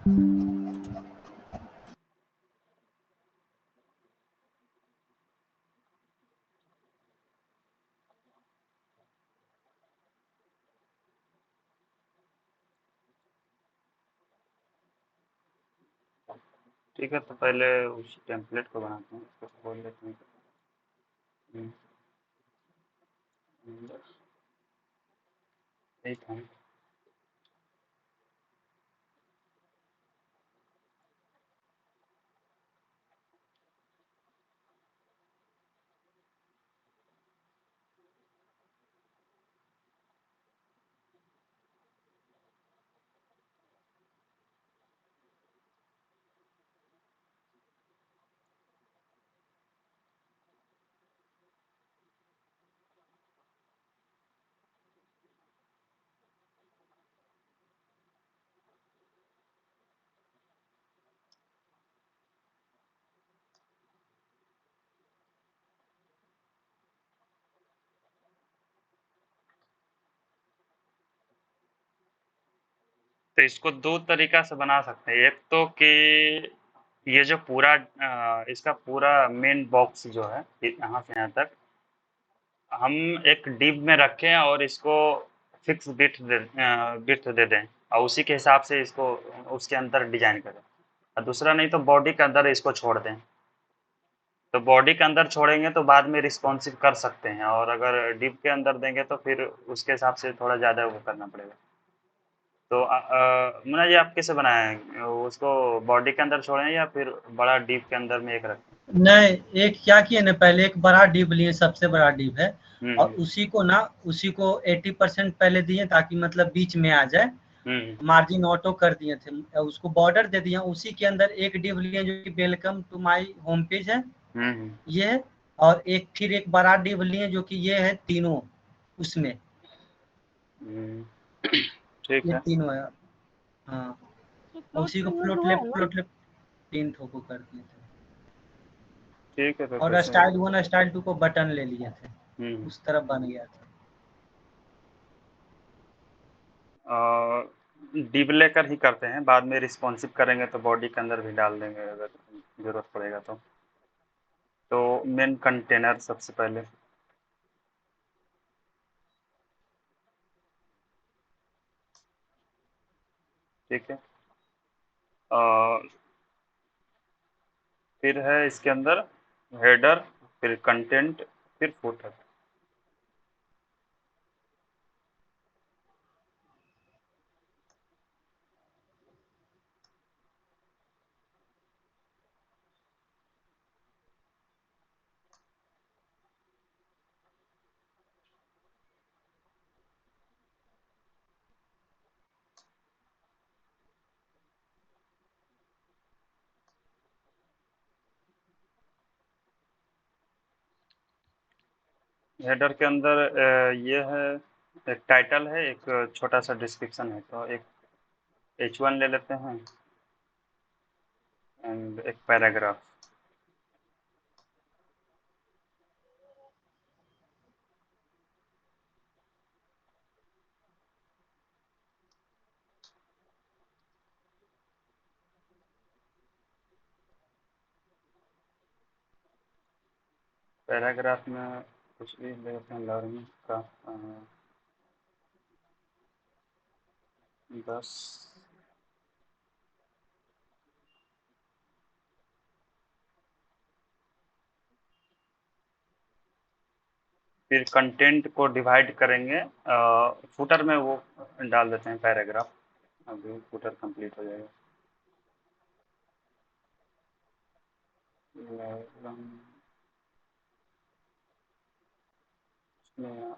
ठीक है, तो पहले उस टेम्पलेट को बनाते हैं, इसको खोल लेते हैं। हम्म, बस यही था। तो इसको दो तरीका से बना सकते हैं। एक तो कि ये जो पूरा इसका पूरा मेन बॉक्स जो है यहाँ से यहाँ तक हम एक डिव में रखें और इसको फिक्स बिट दे दें और उसी के हिसाब से इसको उसके अंदर डिजाइन करें। और दूसरा नहीं तो बॉडी के अंदर इसको छोड़ दें। तो बॉडी के अंदर छोड़ेंगे तो बाद में रिस्पॉन्सिव कर सकते हैं, और अगर डिव के अंदर देंगे तो फिर उसके हिसाब से थोड़ा ज़्यादा वो करना पड़ेगा। तो मुन्ना जी, आप कैसे बनाएं उसको? बॉडी के अंदर छोड़ें या फिर बड़ा डीप के अंदर में एक रखें? नहीं, एक क्या किए ना, पहले एक बड़ा डिब लिए, सबसे बड़ा डिब है, और हम्म उसी को 80% पहले दिए ताकि मतलब बीच में आ जाए। हम्म मार्जिन ऑटो कर दिए थे, उसको बॉर्डर दे दिया। उसी के अंदर एक डिव लिए जो कि welcome to my home page है, हम्म ये है। और फिर एक बड़ा डिव लिए जो कि ये है तीनों उसमें, हम्म, ठीक ये है। तीनों है। हाँ, और उसी को फ्लोट लेफ्ट 3 ठोको कर दिए थे। ठीक है, तो और कैसे? स्टाइल 1 स्टाइल 2 को बटन ले लिए थे, हम्म उस तरफ बन गया था। डीप लेकर ही करते हैं, बाद में रिस्पॉन्सिव करेंगे तो बॉडी के अंदर भी डाल देंगे अगर जरूरत पड़ेगा तो मेन कंटेनर सबसे पहले। ठीक है। अ, फिर है इसके अंदर हेडर, फिर कंटेंट, फिर फुटर। हेडर के अंदर ये है, एक टाइटल है, एक छोटा सा डिस्क्रिप्शन है, तो एक H1 ले लेते हैं एंड एक पैराग्राफ। पैराग्राफ में कुछ भी ले लेते हैं, लर्निंग का 10। फिर कंटेंट को डिवाइड करेंगे, फुटर में वो डाल देते हैं पैराग्राफ। अभी फुटर कंप्लीट हो जाएगा। उसमें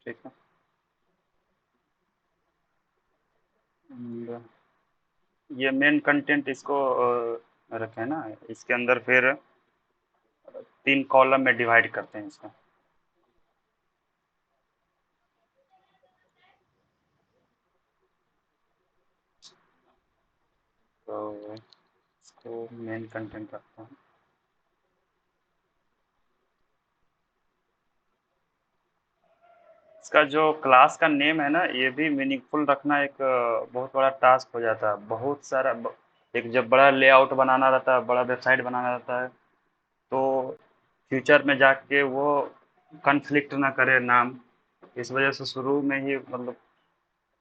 ठीक है। And ये मेन कंटेंट इसको रखें ना, इसके अंदर फिर 3 कॉलम में डिवाइड करते हैं इसको। तो इसको मेन कंटेंट रखता हूँ। इसका जो क्लास का नेम है ना, ये भी मीनिंगफुल रखना एक बहुत बड़ा टास्क हो जाता है। बहुत सारा एक जब बड़ा लेआउट बनाना रहता है, बड़ा वेबसाइट बनाना रहता है, तो फ्यूचर में जाके वो कन्फ्लिक्ट ना करे नाम। इस वजह से शुरू में ही मतलब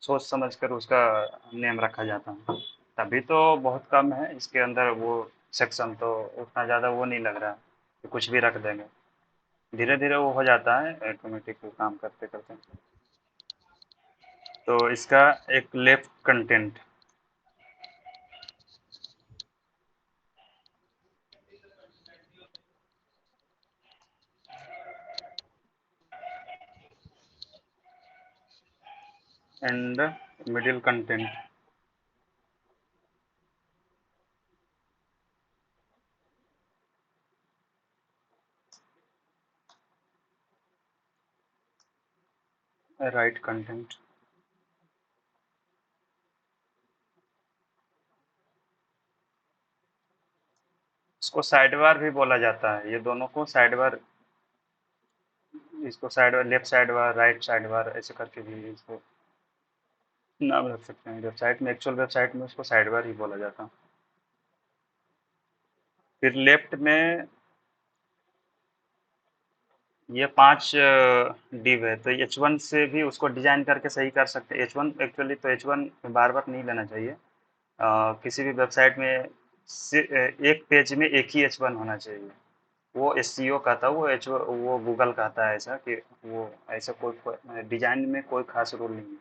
सोच समझ कर उसका नेम रखा जाता है। तभी तो बहुत कम है इसके अंदर वो सेक्शन, तो उतना ज़्यादा वो नहीं लग रहा कि कुछ भी रख देंगे। धीरे धीरे वो हो जाता है ऑटोमेटिक, वो काम करते करते। तो इसका एक left content and middle content. Right content. इसको साइड बार भी बोला जाता है, ये दोनों को साइड बार, इसको side bar, left side bar, right side bar, ऐसे करके भी इसको नाम रख सकते हैं। वेबसाइट में, एक्चुअल वेबसाइट में उसको साइड बार ही बोला जाता है। फिर लेफ्ट में ये 5 डिव है, तो H1 से भी उसको डिजाइन करके सही कर सकते हैं। H1 एक्चुअली तो H1 बार बार नहीं लेना चाहिए। किसी भी वेबसाइट में एक पेज में एक ही H1 होना चाहिए। वो SEO का था, वो गूगल कहता है ऐसा कि वो ऐसा कोई डिजाइन में कोई खास रूल नहीं है।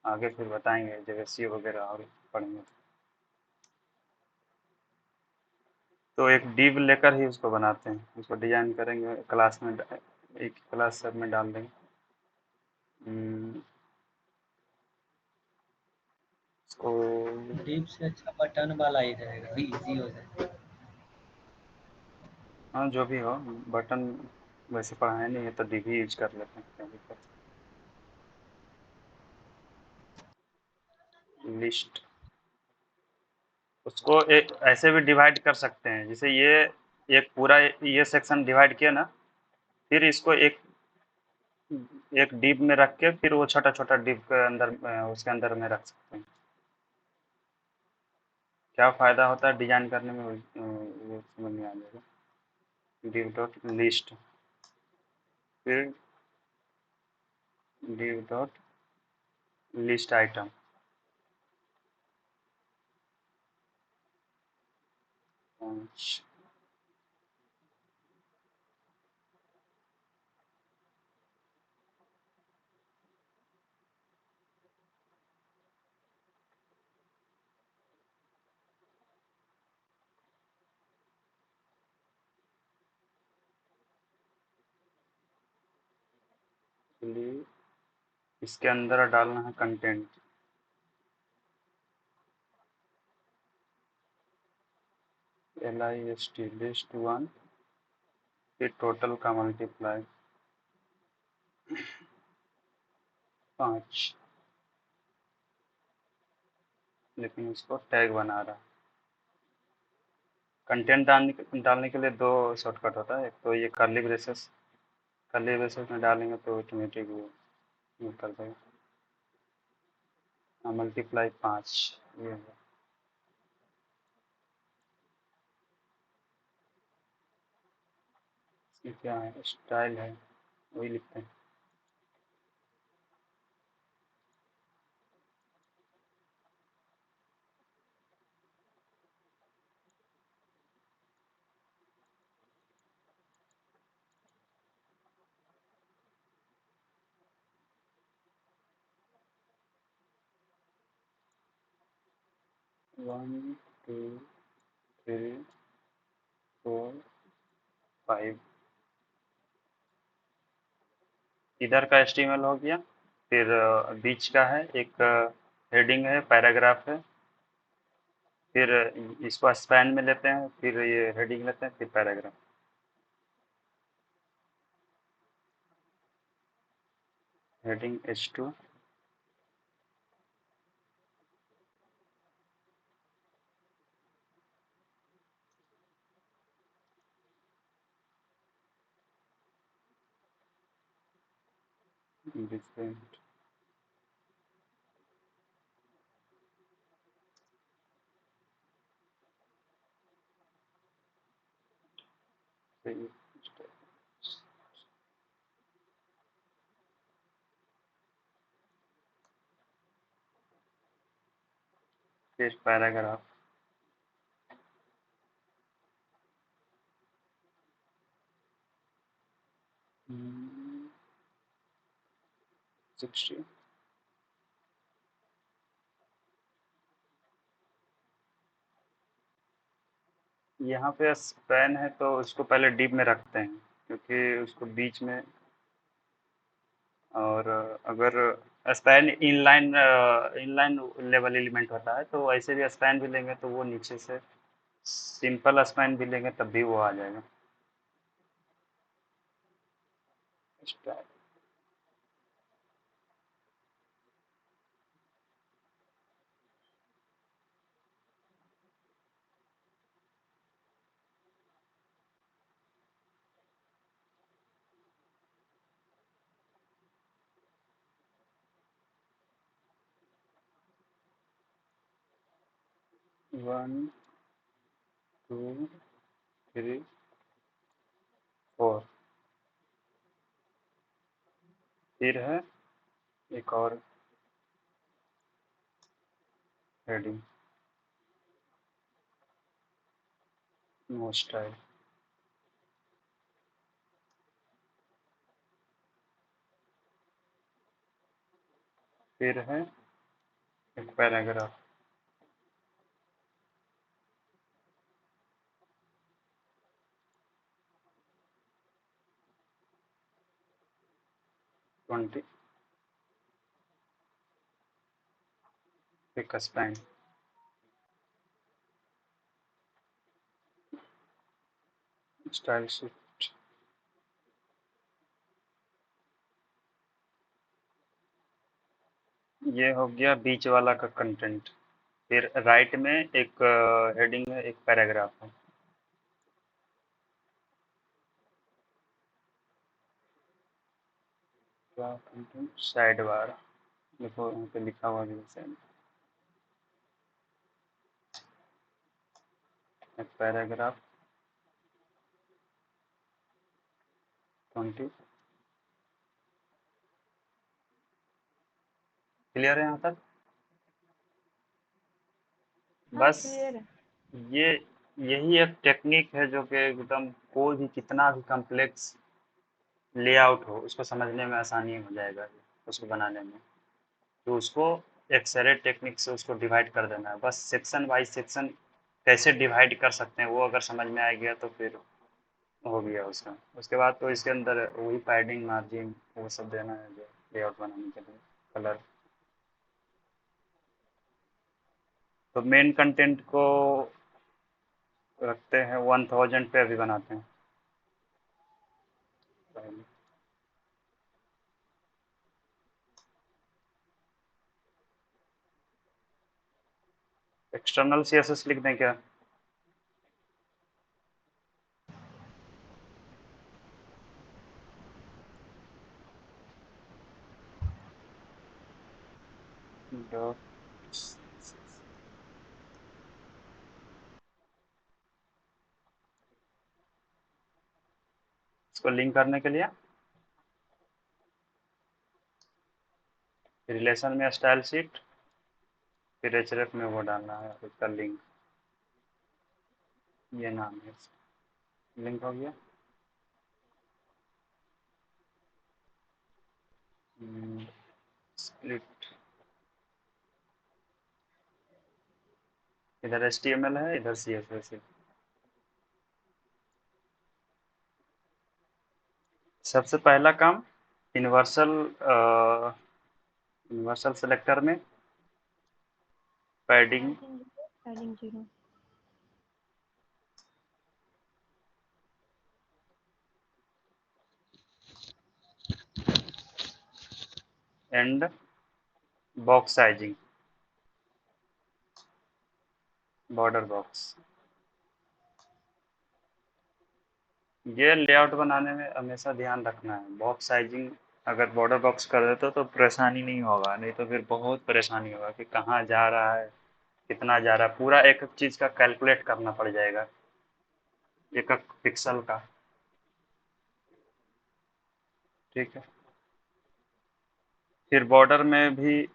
आगे फिर बताएंगे जब SEO वगैरह और पढ़ेंगे। तो एक डिव लेकर ही उसको बनाते हैं, उसको डिजाइन करेंगे क्लास में, एक क्लास सब में डाल देंगे। हम्म, इसको डिप से अच्छा बटन वाला ही रहेगा, इजी हो जाएगा। हाँ जो भी हो, बटन वैसे पढ़ाया नहीं है तो डिव ही यूज कर लेते हैं, क्या दिक्कत। लिस्ट, उसको एक ऐसे भी डिवाइड कर सकते हैं, जैसे ये एक पूरा ये सेक्शन डिवाइड किया ना, फिर इसको एक डिव में रख के फिर वो छोटा छोटा डिव के अंदर उसके अंदर में रख सकते हैं। क्या फ़ायदा होता है डिजाइन करने में, वो समझ में आ जाएगा। डिव डॉट लिस्ट, फिर डिव डॉट लिस्ट आइटम। इसके अंदर डालना है कंटेंट, LIST लिस्ट 1, फिर टोटल का मल्टीप्लाई 5, लेकिन इसको टैग बना रहा। कंटेंट डालने के लिए 2 शॉर्टकट होता है, एक तो ये कर्ली ब्रेसेस में डालेंगे तो ऑटोमेटिक वो कर देगा। मल्टीप्लाई 5, ये है। इसमें क्या है, स्टाइल है, वही लिखते हैं। वन, टू, थ्री, फोर, 5, इधर का HTML हो गया। फिर बीच का है एक हेडिंग है, पैराग्राफ है। फिर इसको स्पैन में लेते हैं, फिर ये हेडिंग लेते हैं, फिर पैराग्राफ। Heading H2। डिफरेंट। फिर पैराग्राफ। 60। यहाँ पे स्पैन है तो उसको पहले डिप में रखते हैं, क्योंकि उसको बीच में। और अगर span inline inline level element होता है, तो ऐसे भी स्पैन भी लेंगे तो वो नीचे से सिंपल स्पैन भी लेंगे तब भी वो आ जाएगा। स्पैन 1 2 3 4। फिर है एक और हेडिंग, नो स्टाइल। फिर है एक पैराग्राफ। ट्वेंटी। एक स्पैन। Style sheet. ये हो गया बीच वाला का कंटेंट। फिर राइट में एक हेडिंग है, एक पैराग्राफ है। Content side bar. देखो यहाँ पे लिखा हुआ है साइड। एक पैराग्राफ 20। क्लियर है यहाँ तक? हाँ बस क्लियर है। ये यही एक टेक्निक है जो कि एकदम कोई भी कितना भी कॉम्प्लेक्स लेआउट हो उसको समझने में आसानी हो जाएगा, उसको बनाने में। तो उसको एक्सरे टेक्निक से उसको डिवाइड कर देना है, बस सेक्शन बाई सेक्शन कैसे डिवाइड कर सकते हैं वो अगर समझ में आ गया तो फिर हो गया उसका। उसके बाद तो इसके अंदर वही पैडिंग मार्जिन वो सब देना है जो लेआउट बनाने के लिए, कलर। तो मेन कंटेंट को रखते हैं 1000 पे, अभी बनाते हैं पहले। एक्सटर्नल CSS लिख दें क्या? डॉट। इसको लिंक करने के लिए रिलेशन में स्टाइल शीट, फिर href में वो डालना है उसका लिंक। ये नाम है, लिंक हो गया। स्प्लिट। इधर HTML है, इधर CSS है। सबसे पहला काम यूनिवर्सल यूनिवर्सल सेलेक्टर में padding padding 0। And box sizing, border box. ये लेआउट बनाने में हमेशा ध्यान रखना है, बॉक्स साइजिंग अगर बॉर्डर बॉक्स कर देते हो तो परेशानी नहीं होगा, नहीं तो फिर बहुत परेशानी होगा कि कहाँ जा रहा है, कितना जा रहा है, पूरा एक एक चीज़ का कैलकुलेट करना पड़ जाएगा, एक एक पिक्सल का। ठीक है, फिर बॉर्डर में भी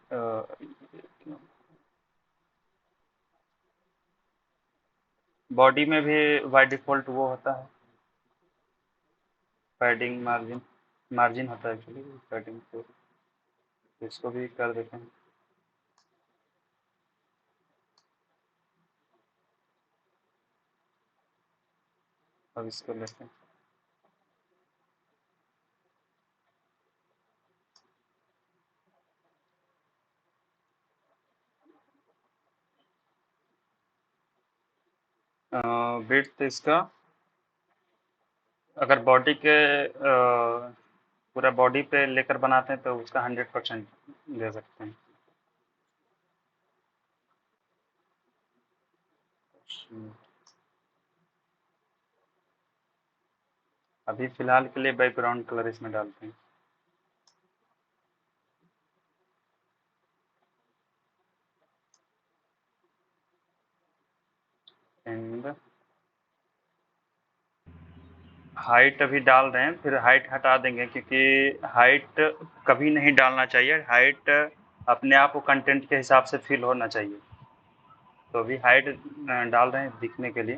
बॉडी में भी बाय डिफ़ॉल्ट वो होता है, पैडिंग मार्जिन, मार्जिन होता है एक्चुअली पैडिंग, तो इसको भी कर देते हैं। अब इसको लेते हैं, विड्थ इसका अगर बॉडी के पूरा बॉडी पे लेकर बनाते हैं तो उसका 100% दे सकते हैं। अभी फ़िलहाल के लिए बैकग्राउंड कलर इसमें डालते हैं। एंड हाइट अभी डाल रहे हैं, फिर हाइट हटा देंगे क्योंकि हाइट कभी नहीं डालना चाहिए, हाइट अपने आप वो कंटेंट के हिसाब से फिल होना चाहिए। तो अभी हाइट डाल रहे हैं दिखने के लिए।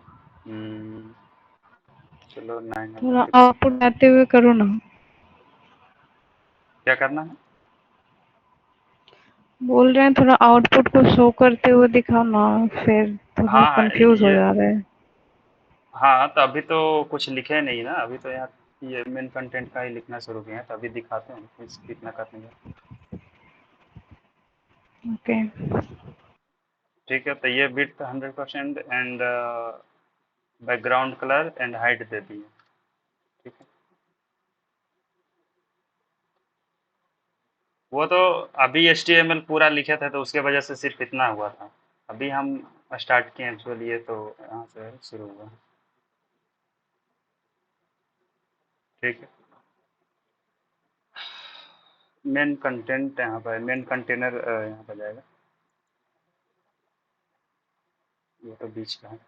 चलो 900 थोड़ा पिक्सल। आउटपुट आते हुए करो ना। क्या करना है? बोल रहे हैं थोड़ा आउटपुट को शो करते हुए दिखाओ ना, फिर थोड़ा हाँ हाँ कंफ्यूज हो ये, जा रहा है। हाँ तो अभी तो कुछ लिखे नहीं ना, अभी तो यहाँ ये मेन कंटेंट का ही लिखना शुरू किया है, तो अभी दिखाते हैं कितना करेंगे। ओके। ठीक है, तो ये width 100% and background colour and height दे दी है। ठीक है, वो तो अभी HTML पूरा लिखे थे तो उसके वजह से सिर्फ इतना हुआ था, अभी हम स्टार्ट किए एक्चुअली, ये तो यहाँ से शुरू हुआ। ठीक है, मेन कंटेंट यहाँ पर, मेन कंटेनर यहाँ पर जाएगा, ये तो बीच का है,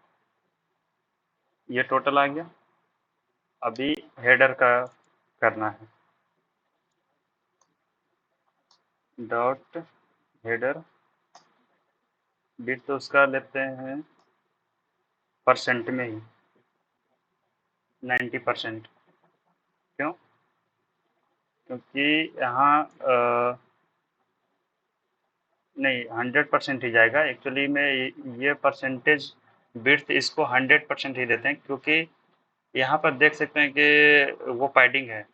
ये टोटल आ गया। अभी हेडर का करना है, डॉट हेडर, बिट तो उसका लेते हैं परसेंट में ही, 90%। क्यों? क्योंकि यहाँ नहीं 100% ही जाएगा एक्चुअली में, ये परसेंटेज बिट्स इसको 100% ही देते हैं, क्योंकि यहाँ पर देख सकते हैं कि वो पैडिंग है,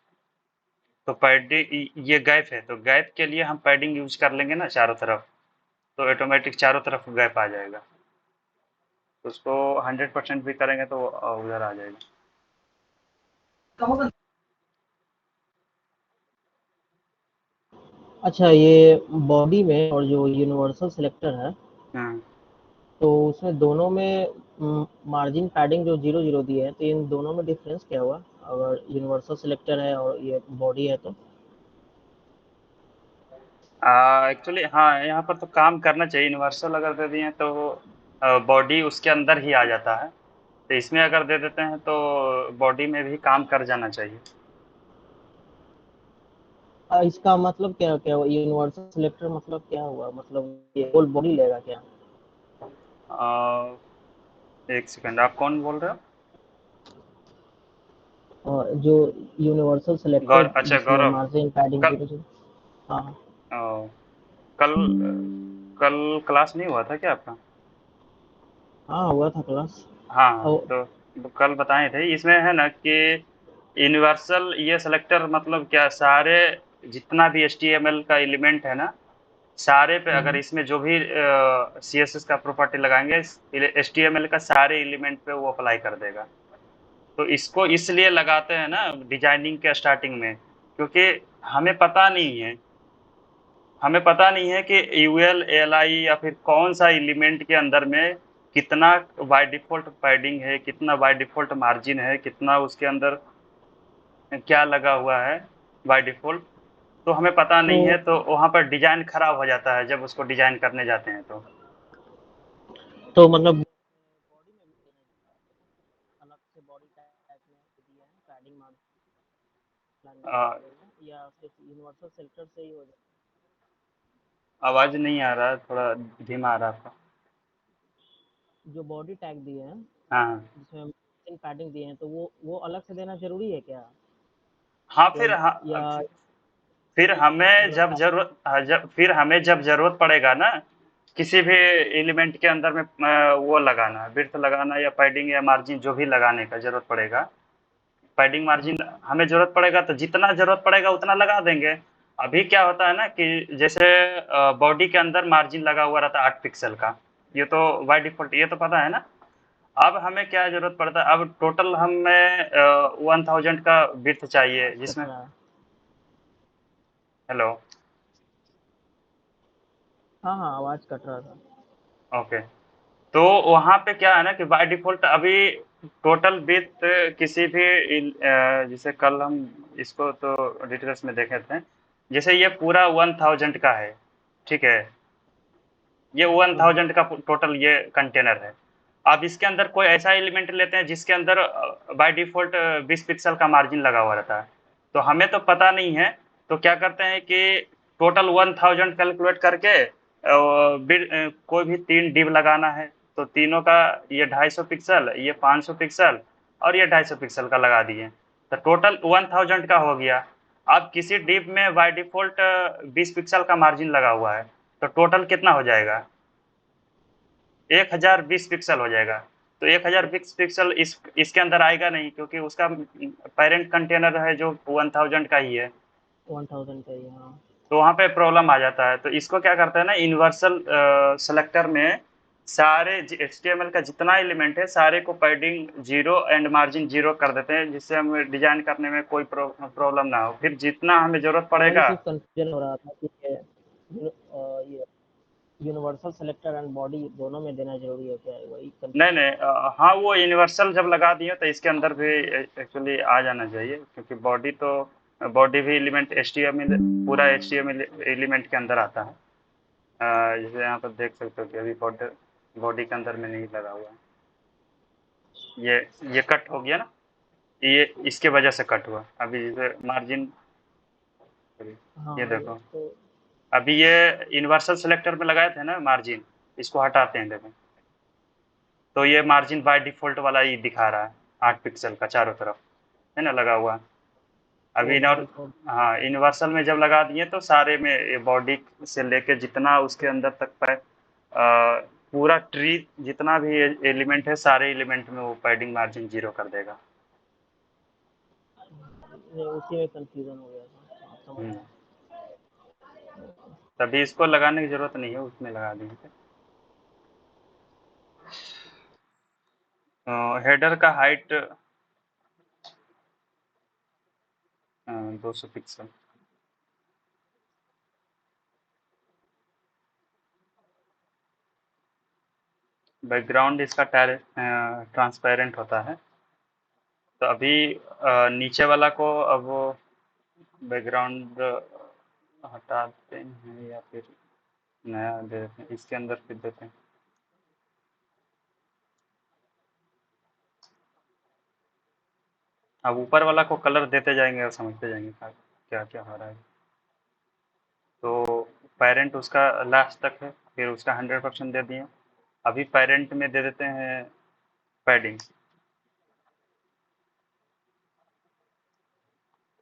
तो पैडिंग ये गैप है, तो गैप के लिए हम पैडिंग यूज कर लेंगे ना चारों तरफ, तो ऑटोमेटिक चारों तरफ गैप आ जाएगा, तो उसको 100% भी करेंगे तो उधर आ जाएगा। अच्छा, ये बॉडी में और जो यूनिवर्सल सिलेक्टर है, हम्म, तो उसमें दोनों में मार्जिन पैडिंग जो 0 0 दिए है, तो इन दोनों में डिफरेंस क्या हुआ अगर यूनिवर्सल सिलेक्टर है और ये बॉडी है तो? एक्चुअली हाँ, यहाँ पर तो काम करना चाहिए, यूनिवर्सल अगर दे दिए तो बॉडी उसके अंदर ही आ जाता है, तो इसमें अगर दे देते हैं तो बॉडी में भी काम कर जाना चाहिए। इसका मतलब क्या क्या हुआ? यूनिवर्सल सिलेक्टर मतलब क्या हुआ, मतलब ये होल बॉडी लेगा क्या? एक सेकंड, आप कौन बोल रहे हो? और जो यूनिवर्सल सिलेक्टर अच्छा जिसमें गौरव, मार्जिन पैडिंग कल 0 0। हाँ। अ, कल कल क्लास नहीं हुआ था क्या आपका? हाँ, हुआ था क्लास। हाँ और तो कल बताए थे, इसमें है ना कि यूनिवर्सल ये सेलेक्टर मतलब क्या, सारे जितना भी HTML का एलिमेंट है ना, सारे पे अगर इसमें जो भी CSS का प्रॉपर्टी लगाएंगे, HTML का सारे एलिमेंट पे वो अप्लाई कर देगा। तो इसको इसलिए लगाते हैं ना डिजाइनिंग के स्टार्टिंग में, क्योंकि हमें पता नहीं है कि यूएल एलआई या फिर कौन सा एलिमेंट के अंदर में कितना बाय डिफॉल्ट पैडिंग है, कितना बाय डिफॉल्ट मार्जिन है, कितना उसके अंदर क्या लगा हुआ है बाय डिफॉल्ट, तो हमें पता नहीं है। तो वहाँ पर डिजाइन खराब हो जाता है जब उसको डिजाइन करने जाते हैं। तो मतलब बॉडी में भी अलग से बॉडी टैग में दिया है पैडिंग मार्जिन, या सिर्फ यूनिवर्सल सेलेक्टर से ही हो जाए? आवाज नहीं आ रहा है, थोड़ा धीमा आ रहा था। जो बॉडी टैग दिए हैं हाँ जिसमें पैडिंग दिए हैं, तो वो अलग से देना जरूरी है क्या? हाँ, या फिर हमें मतलब फिर हमें जब जरूरत पड़ेगा ना किसी भी एलिमेंट के अंदर में वो लगाना, विड्थ लगाना या पैडिंग या मार्जिन जो भी लगाने का जरूरत पड़ेगा, पैडिंग मार्जिन हमें जरूरत पड़ेगा तो जितना जरूरत पड़ेगा उतना लगा देंगे। अभी क्या होता है ना कि जैसे बॉडी के अंदर मार्जिन लगा हुआ रहता है 8 पिक्सल का, ये तो बाय डिफॉल्ट ये तो पता है ना। अब हमें क्या जरूरत पड़ता है, अब टोटल हमें 1000 का विड्थ चाहिए, जिसमें हेलो हाँ हाँ, आवाज कट रहा था। ओके। तो वहाँ पे क्या है ना कि बाय डिफॉल्ट अभी टोटल विड्थ किसी भी जैसे कल हम इसको तो डिटेल्स में देखे थे, जैसे ये पूरा 1000 का है, ठीक है, ये 1000 का टोटल ये कंटेनर है। अब इसके अंदर कोई ऐसा एलिमेंट लेते हैं जिसके अंदर बाय डिफॉल्ट 20 पिक्सल का मार्जिन लगा हुआ रहता है, तो हमें तो पता नहीं है। तो क्या करते हैं कि टोटल 1000 कैलकुलेट करके कोई भी 3 डिव लगाना है, तो तीनों का ये 250 पिक्सल, ये 500 पिक्सल और ये 250 पिक्सल का लगा दिए, तो टोटल 1000 का हो गया। अब किसी डिव में बाय डिफॉल्ट 20 पिक्सल का मार्जिन लगा हुआ है, तो टोटल कितना हो जाएगा, 1020 पिक्सल हो जाएगा। तो 1020 पिक्सल इसके अंदर आएगा नहीं, क्योंकि उसका पेरेंट कंटेनर है जो 1000 का ही है, 1000 का ही, हाँ। तो वहाँ पे प्रॉब्लम आ जाता है। तो इसको क्या करते हैं ना, यूनिवर्सल सेलेक्टर में सारे HTML का जितना एलिमेंट है सारे को पैडिंग 0 एंड मार्जिन 0 कर देते हैं, जिससे हमें डिजाइन करने में कोई प्रॉब्लम ना हो। फिर जितना हमें जरूरत वही पड़ेगा, चीज कंफ्यूजन हो रहा था कि ये यूनिवर्सल सेलेक्टर एंड बॉडी दोनों में देना जरूरी है क्या? वही नहीं कंफ्यूजन। नहीं हाँ, वो यूनिवर्सल जब लगा दिए तो इसके अंदर भी एक्चुअली आ जाना चाहिए, क्योंकि बॉडी भी एलिमेंट HTML, पूरा HTML एलिमेंट के अंदर आता है। जैसे यहाँ पर देख सकते हो कि अभी बॉडी के अंदर में नहीं लगा हुआ है, ये कट हो गया ना, ये इसके वजह से कट हुआ। अभी जैसे मार्जिन, हाँ ये ये देखो, तो अभी ये यूनिवर्सल सिलेक्टर में लगाए थे ना मार्जिन, इसको हटाते हैं देखो, तो ये मार्जिन बाय डिफॉल्ट वाला ही दिखा रहा है 8 पिक्सल का चारों तरफ, है ना लगा हुआ। अभी बाय डिफॉल्ट। हाँ, यूनिवर्सल में जब लगा दिए तो सारे में बॉडी से लेके जितना उसके अंदर तक पूरा ट्री जितना भी एलिमेंट है सारे एलिमेंट में वो पैडिंग मार्जिन 0 कर देगा। उसी में कंफ्यूजन हो गया था, हाँ, समझ हम्म, गया। तभी इसको लगाने की जरूरत नहीं है, उसमें लगा देंगे। हेडर का हाइट 200 पिक्सल। बैकग्राउंड इसका ट्रांसपेरेंट होता है। तो अभी नीचे वाला को अब वो बैकग्राउंड हटाते हैं या फिर नया दे देते हैं, इसके अंदर फिर देते हैं। अब ऊपर वाला को कलर देते जाएंगे और समझते जाएंगे क्या क्या हो रहा है। तो पेरेंट उसका लास्ट तक है, फिर उसका 100% दे दिए। अभी पेरेंट में दे देते हैं पैडिंग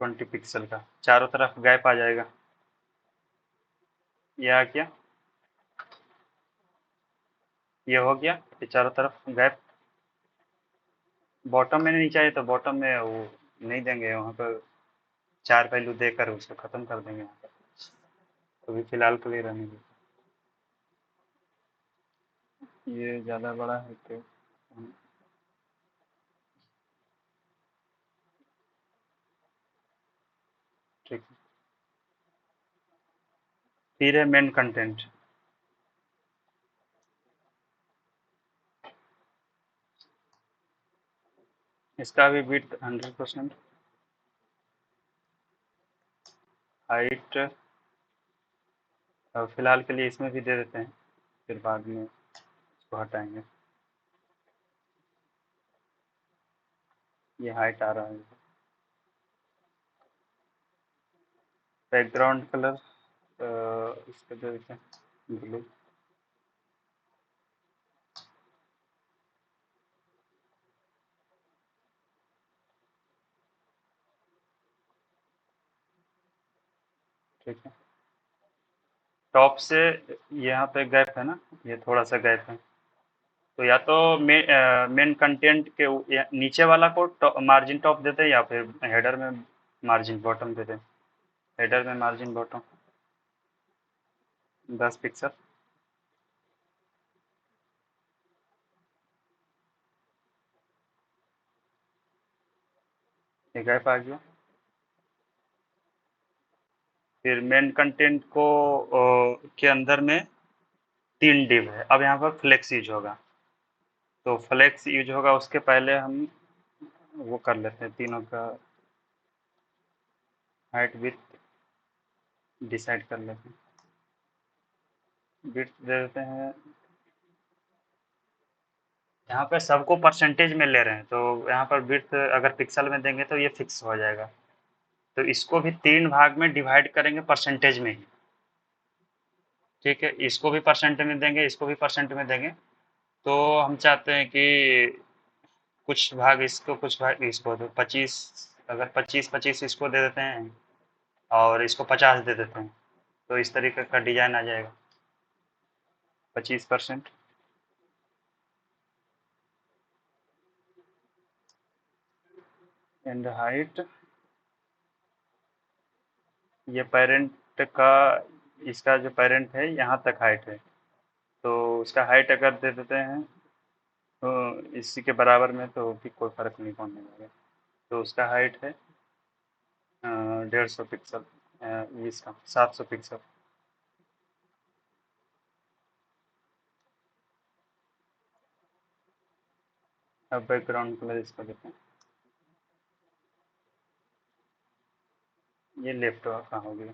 20 पिक्सल का, चारों तरफ गैप आ जाएगा। यह क्या, ये हो गया, ये चारों तरफ गैप। बॉटम में नहीं चाहिए तो बॉटम में वो नहीं देंगे, वहाँ पर 4 वैल्यू देकर उसको ख़त्म कर देंगे यहाँ पर। तो अभी फ़िलहाल के लिए रहने दो। ये ज़्यादा बड़ा है तो ठीक है। फिर है मेन कंटेंट। इसका भी विड्थ 100%, हाइट फिलहाल के लिए इसमें भी दे देते हैं, फिर बाद में इसको हटाएंगे। ये हाइट आ रहा है। बैकग्राउंड कलर इसका दे देते हैं ब्लू। ठीक है। टॉप से यहाँ पे गैप है ना, ये थोड़ा सा गैप है, तो या तो मेन कंटेंट के नीचे वाला को मार्जिन टॉप देते हैं या फिर हेडर में मार्जिन बॉटम देते हैं। हेडर में मार्जिन बॉटम 10 पिक्सल। ये गैप आ गया। फिर मेन कंटेंट को के अंदर में 3 डिव है। अब यहाँ पर फ्लेक्स यूज होगा, तो फ्लेक्स यूज होगा उसके पहले हम वो कर लेते हैं, तीनों का हाइट विड्थ डिसाइड कर लेते हैं। विड्थ दे देते हैं, यहाँ पे सबको परसेंटेज में ले रहे हैं, तो यहाँ पर विड्थ अगर पिक्सल में देंगे तो ये फिक्स हो जाएगा। तो इसको भी 3 भाग में डिवाइड करेंगे परसेंटेज में ही। ठीक है, इसको भी परसेंट में देंगे, इसको भी परसेंट में देंगे। तो हम चाहते हैं कि कुछ भाग इसको, कुछ भाग इसको, तो 25, अगर 25-25 इसको दे देते हैं और इसको 50 दे देते हैं, तो इस तरीके का डिजाइन आ जाएगा। 25% एंड हाइट, ये पेरेंट का, इसका जो पेरेंट है यहाँ तक हाइट है, तो उसका हाइट अगर दे देते हैं तो इसी के बराबर में, तो भी कोई फ़र्क नहीं पड़ने वाला। तो उसका हाइट है 150 पिक्सल, इसका 700 पिक्सल। अब बैकग्राउंड कलर इसका देते हैं, ये लेफ्ट का हो गया।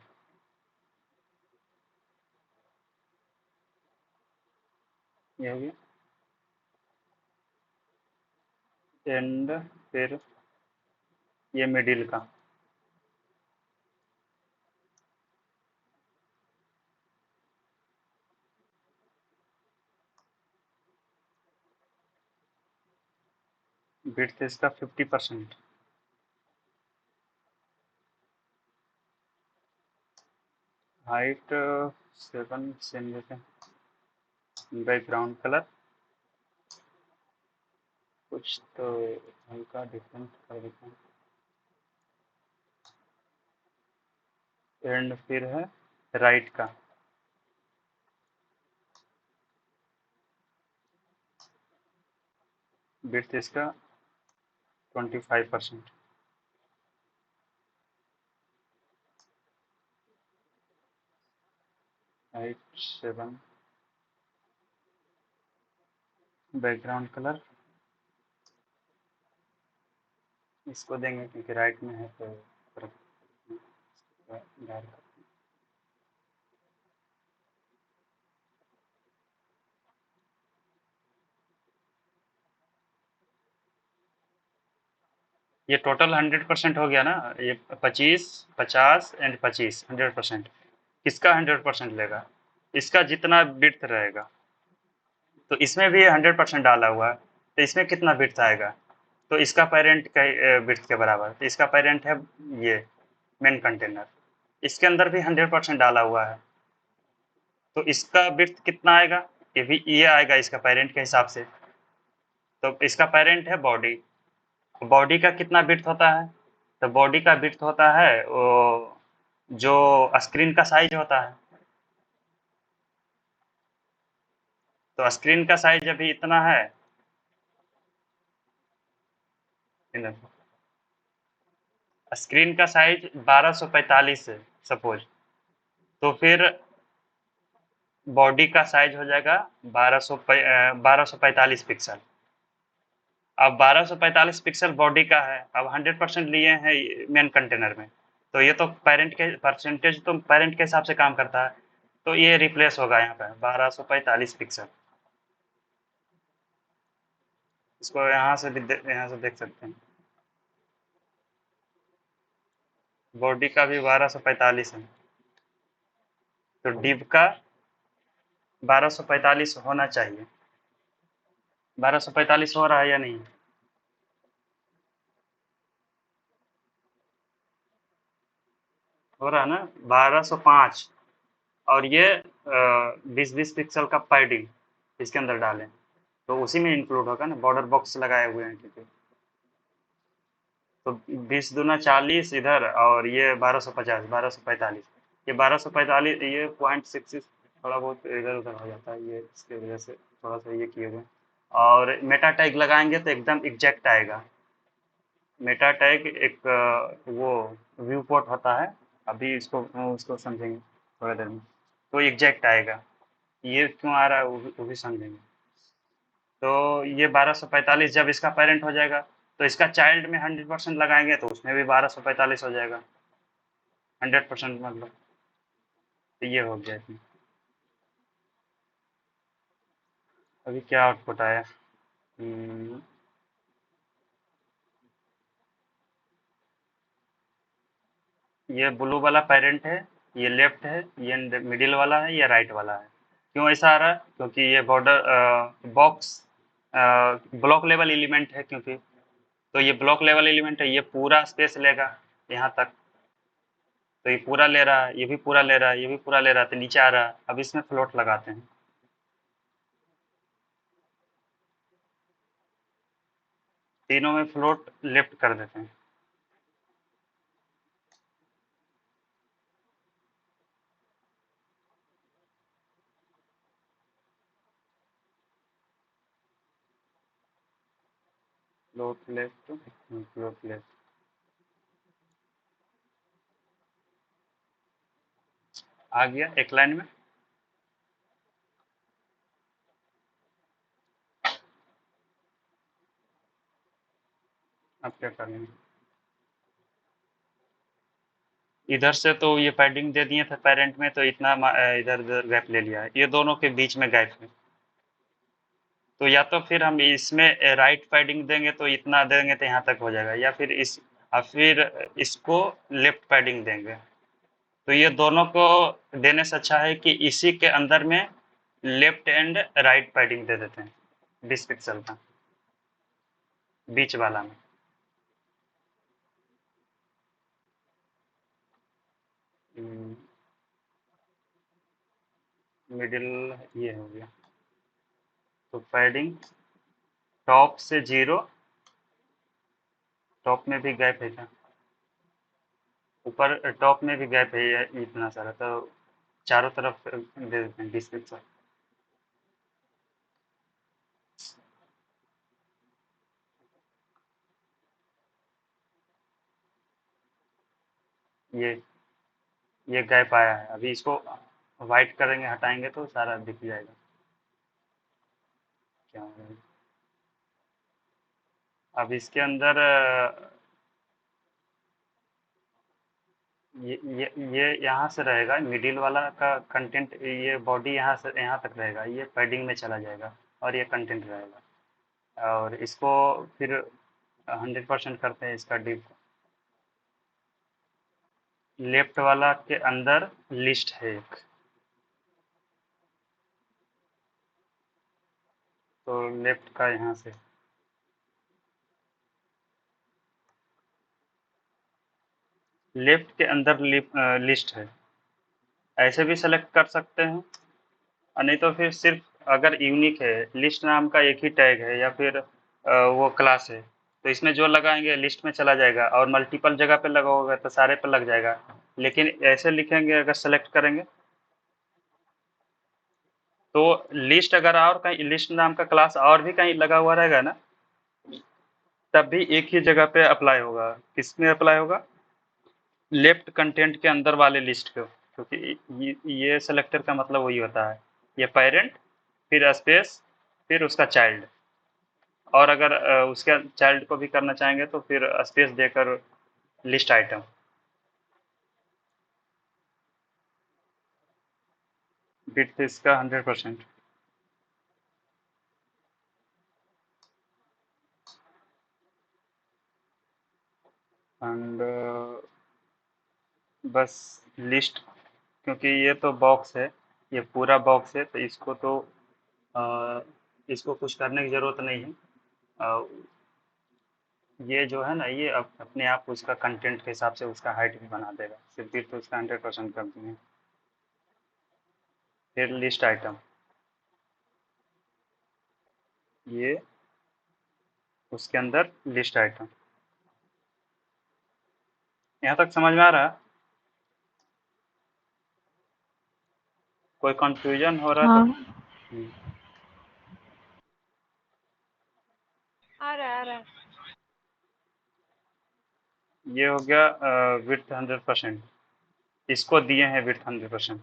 ये हो गया एंड फिर ये मिडिल का, विड्थ इसका 50%, हाइट 7 सेम देते हैं। बैकग्राउंड कलर कुछ तो हल्का डिफरेंट कर देते हैं एंड फिर है राइट का, विड्थ इसका 25%, हाइट 7, बैकग्राउंड कलर इसको देंगे क्योंकि राइट में है तो डार्क। ये टोटल 100% हो गया ना, ये 25, 50 एंड 25 100%। किसका 100% लेगा? इसका जितना विड्थ रहेगा, तो इसमें भी 100% डाला हुआ है, तो इसमें कितना विड्थ आएगा? तो इसका पेरेंट का विड्थ के बराबर, तो इसका पेरेंट है ये मेन कंटेनर, इसके अंदर भी 100% डाला हुआ है, तो इसका विड्थ कितना आएगा? ये भी ये आएगा इसका पेरेंट के हिसाब से। तो इसका पेरेंट है बॉडी, बॉडी का कितना विड्थ होता है? तो बॉडी का विड्थ होता है वो जो स्क्रीन का साइज होता है। तो स्क्रीन का साइज अभी इतना है, स्क्रीन का साइज 1245 है सपोज, तो फिर बॉडी का साइज हो जाएगा 1245 पिक्सल। अब 1245 पिक्सल बॉडी का है, अब 100% लिए हैं मेन कंटेनर में, तो ये तो पेरेंट के परसेंटेज तो पेरेंट के हिसाब से काम करता है, तो ये रिप्लेस होगा यहाँ पे 1245 पिक्सल। इसको यहाँ से भी यहाँ से देख सकते हैं, बॉडी का भी 1245 है, तो डिव का 1245 होना चाहिए। 1245 हो रहा है या नहीं? हो रहा है ना, 1205। और ये 20-20 पिक्सल का पैडिंग इसके अंदर डालें तो उसी में इंक्लूड होगा ना, बॉर्डर बॉक्स लगाए हुए हैं क्योंकि, तो 20 दूना 40 इधर, और ये 1250 1245, ये 1245 ये 0.66 थोड़ा बहुत इधर उधर हो जाता है, ये इसके वजह से थोड़ा सा ये किए हुए। और मेटा टैग लगाएंगे तो एकदम एग्जैक्ट आएगा। मेटा टैग एक वो व्यू पोर्ट होता है, अभी उसको समझेंगे थोड़ी देर में, तो एग्जैक्ट आएगा। ये क्यों आ रहा है वो भी समझेंगे। तो ये 1245 जब इसका पेरेंट हो जाएगा तो इसका चाइल्ड में 100% लगाएंगे तो उसमें भी 1245 हो जाएगा, 100% मतलब, तो ये हो गया इसमें। अभी क्या आउटपुट आया? ये ब्लू वाला पेरेंट है, ये लेफ्ट है, ये मिडिल वाला है, ये राइट वाला है। क्यों ऐसा आ रहा है? क्योंकि ये border box block level element है, क्योंकि तो ये ब्लॉक लेवल एलिमेंट है, ये पूरा स्पेस लेगा यहाँ तक, तो ये पूरा ले रहा है, ये भी पूरा ले रहा है, ये भी पूरा ले रहा है, तो नीचे आ रहा है। अब इसमें फ्लोट लगाते हैं, तीनों में फ्लोट लेफ्ट कर देते हैं। फ्लोट लेफ्ट, फ्लोट लेफ्ट आ गया एक लाइन में। अब क्या करेंगे? इधर से तो ये पैडिंग दे दिए थे पेरेंट में, तो इतना इधर उधर गैप ले लिया है, ये दोनों के बीच में गैप है, तो या तो फिर हम इसमें राइट पैडिंग देंगे तो इतना देंगे तो यहाँ तक हो जाएगा, या फिर फिर इसको लेफ्ट पैडिंग देंगे। तो ये दोनों को देने से अच्छा है कि इसी के अंदर में लेफ्ट एंड राइट पैडिंग दे देते हैं 20 पिक्सल का, बीच वाला में। मिडिल ये हो गया, तो पैडिंग टॉप से 0, टॉप में भी गैप है क्या? ऊपर टॉप में भी गैप है ये इतना सारा, तो चारों तरफ दे देते हैं 20 पिक्सल। ये गैप आया है, अभी इसको वाइट करेंगे, हटाएंगे तो सारा दिख जाएगा क्या हो रहा है। अब इसके अंदर ये यहाँ से रहेगा, मिडिल वाला का कंटेंट, ये बॉडी यहाँ से यहाँ तक रहेगा, ये पैडिंग में चला जाएगा और ये कंटेंट रहेगा। और इसको फिर 100% करते हैं इसका डिप। लेफ्ट वाला के अंदर लिस्ट है एक, तो लेफ्ट का यहाँ से लेफ्ट के अंदर लिस्ट है, ऐसे भी सेलेक्ट कर सकते हैं, और नहीं तो फिर सिर्फ अगर यूनिक है, लिस्ट नाम का एक ही टैग है या फिर वो क्लास है, तो इसमें जो लगाएंगे लिस्ट में चला जाएगा, और मल्टीपल जगह पे लगा होगा तो सारे पे लग जाएगा। लेकिन ऐसे लिखेंगे, अगर सेलेक्ट करेंगे तो लिस्ट, अगर और कहीं लिस्ट नाम का क्लास और भी कहीं लगा हुआ रहेगा ना, तब भी एक ही जगह पे अप्लाई होगा। किसमें अप्लाई होगा? लेफ्ट कंटेंट के अंदर वाले लिस्ट को, क्योंकि ये सेलेक्टर का मतलब वही होता है, ये पेरेंट, फिर स्पेस, फिर उसका चाइल्ड, और अगर उसके चाइल्ड को भी करना चाहेंगे तो फिर स्पेस देकर लिस्ट आइटम। विड्थ इसका 100%। एंड बस लिस्ट, क्योंकि ये तो बॉक्स है, ये पूरा बॉक्स है, तो इसको तो इसको कुछ करने की ज़रूरत नहीं है। ये जो है ना, ये अपने आप उसका कंटेंट के हिसाब से उसका हाइट भी बना देगा। सिर्फ तो उसका 100% कर दिए। फिर लिस्ट आइटम, ये उसके अंदर लिस्ट आइटम। यहाँ तक समझ में आ रहा है? कोई कंफ्यूजन हो रहा है हाँ, तो? आ रहा है आ रहा है। ये हो गया विड्थ 100%। इसको दिए हैं विड्थ 100%।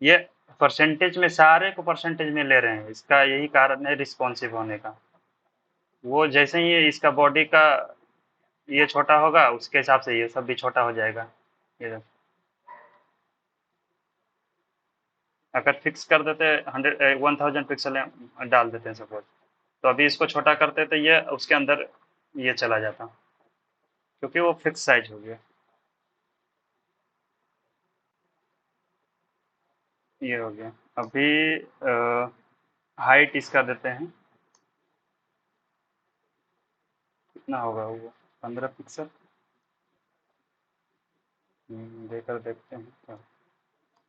ये परसेंटेज में, सारे को परसेंटेज में ले रहे हैं, इसका यही कारण है रिस्पॉन्सिव होने का। वो जैसे ही इसका बॉडी का ये छोटा होगा, उसके हिसाब से ये सब भी छोटा हो जाएगा। ये देखो। अगर फिक्स कर देते 1000 पिक्सल डाल देते हैं सपोज, तो अभी इसको छोटा करते तो ये उसके अंदर ये चला जाता, क्योंकि वो फिक्स साइज हो गया। ये हो गया। अभी हाइट इसका देते हैं, कितना होगा वो? 15 पिक्सल। देकर देखते हैं क्या।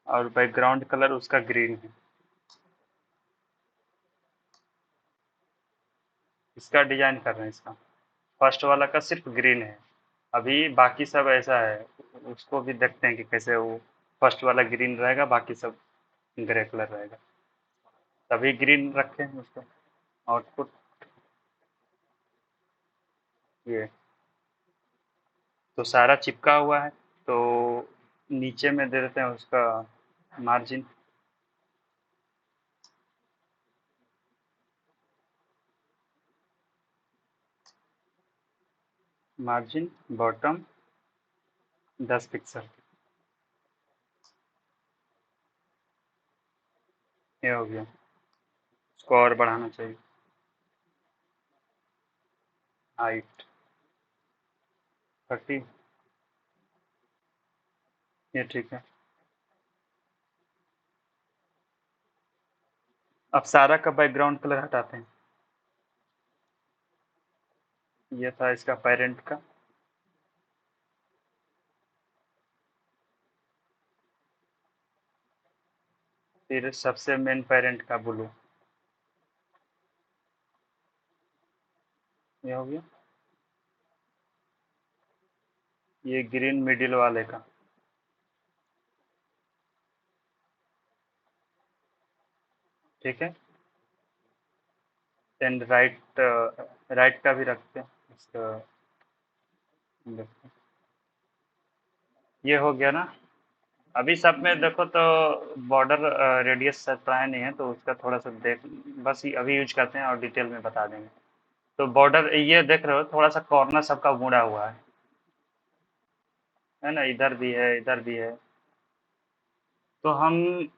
और बैकग्राउंड कलर उसका ग्रीन है। इसका डिजाइन कर रहे हैं, इसका फर्स्ट वाला का सिर्फ ग्रीन है, अभी बाकी सब ऐसा है। उसको भी देखते हैं कि कैसे वो फर्स्ट वाला ग्रीन रहेगा, बाकी सब ग्रे कलर रहेगा। तभी ग्रीन रखे हैं उसको। आउटपुट ये तो सारा चिपका हुआ है, तो नीचे में दे देते हैं उसका मार्जिन। Margin bottom 10 pixel. ये हो गया। उसको और बढ़ाना चाहिए। हाइट 30, ये ठीक है। अब सारा का बैकग्राउंड कलर हटाते हैं। ये था इसका पेरेंट का। फिर सबसे मेन पेरेंट का ब्लू। ये हो गया। ये ग्रीन मिडिल वाले का। ठीक है। एंड राइट, राइट का भी रखते हैं इसका। देखते हैं। ये हो गया ना। अभी सब में देखो तो बॉर्डर रेडियस प्राय नहीं है, तो उसका थोड़ा सा देख, बस अभी यूज करते हैं और डिटेल में बता देंगे। तो बॉर्डर ये देख रहे हो, थोड़ा सा कॉर्नर सबका मुड़ा हुआ है ना, इधर भी है, इधर भी है। तो हम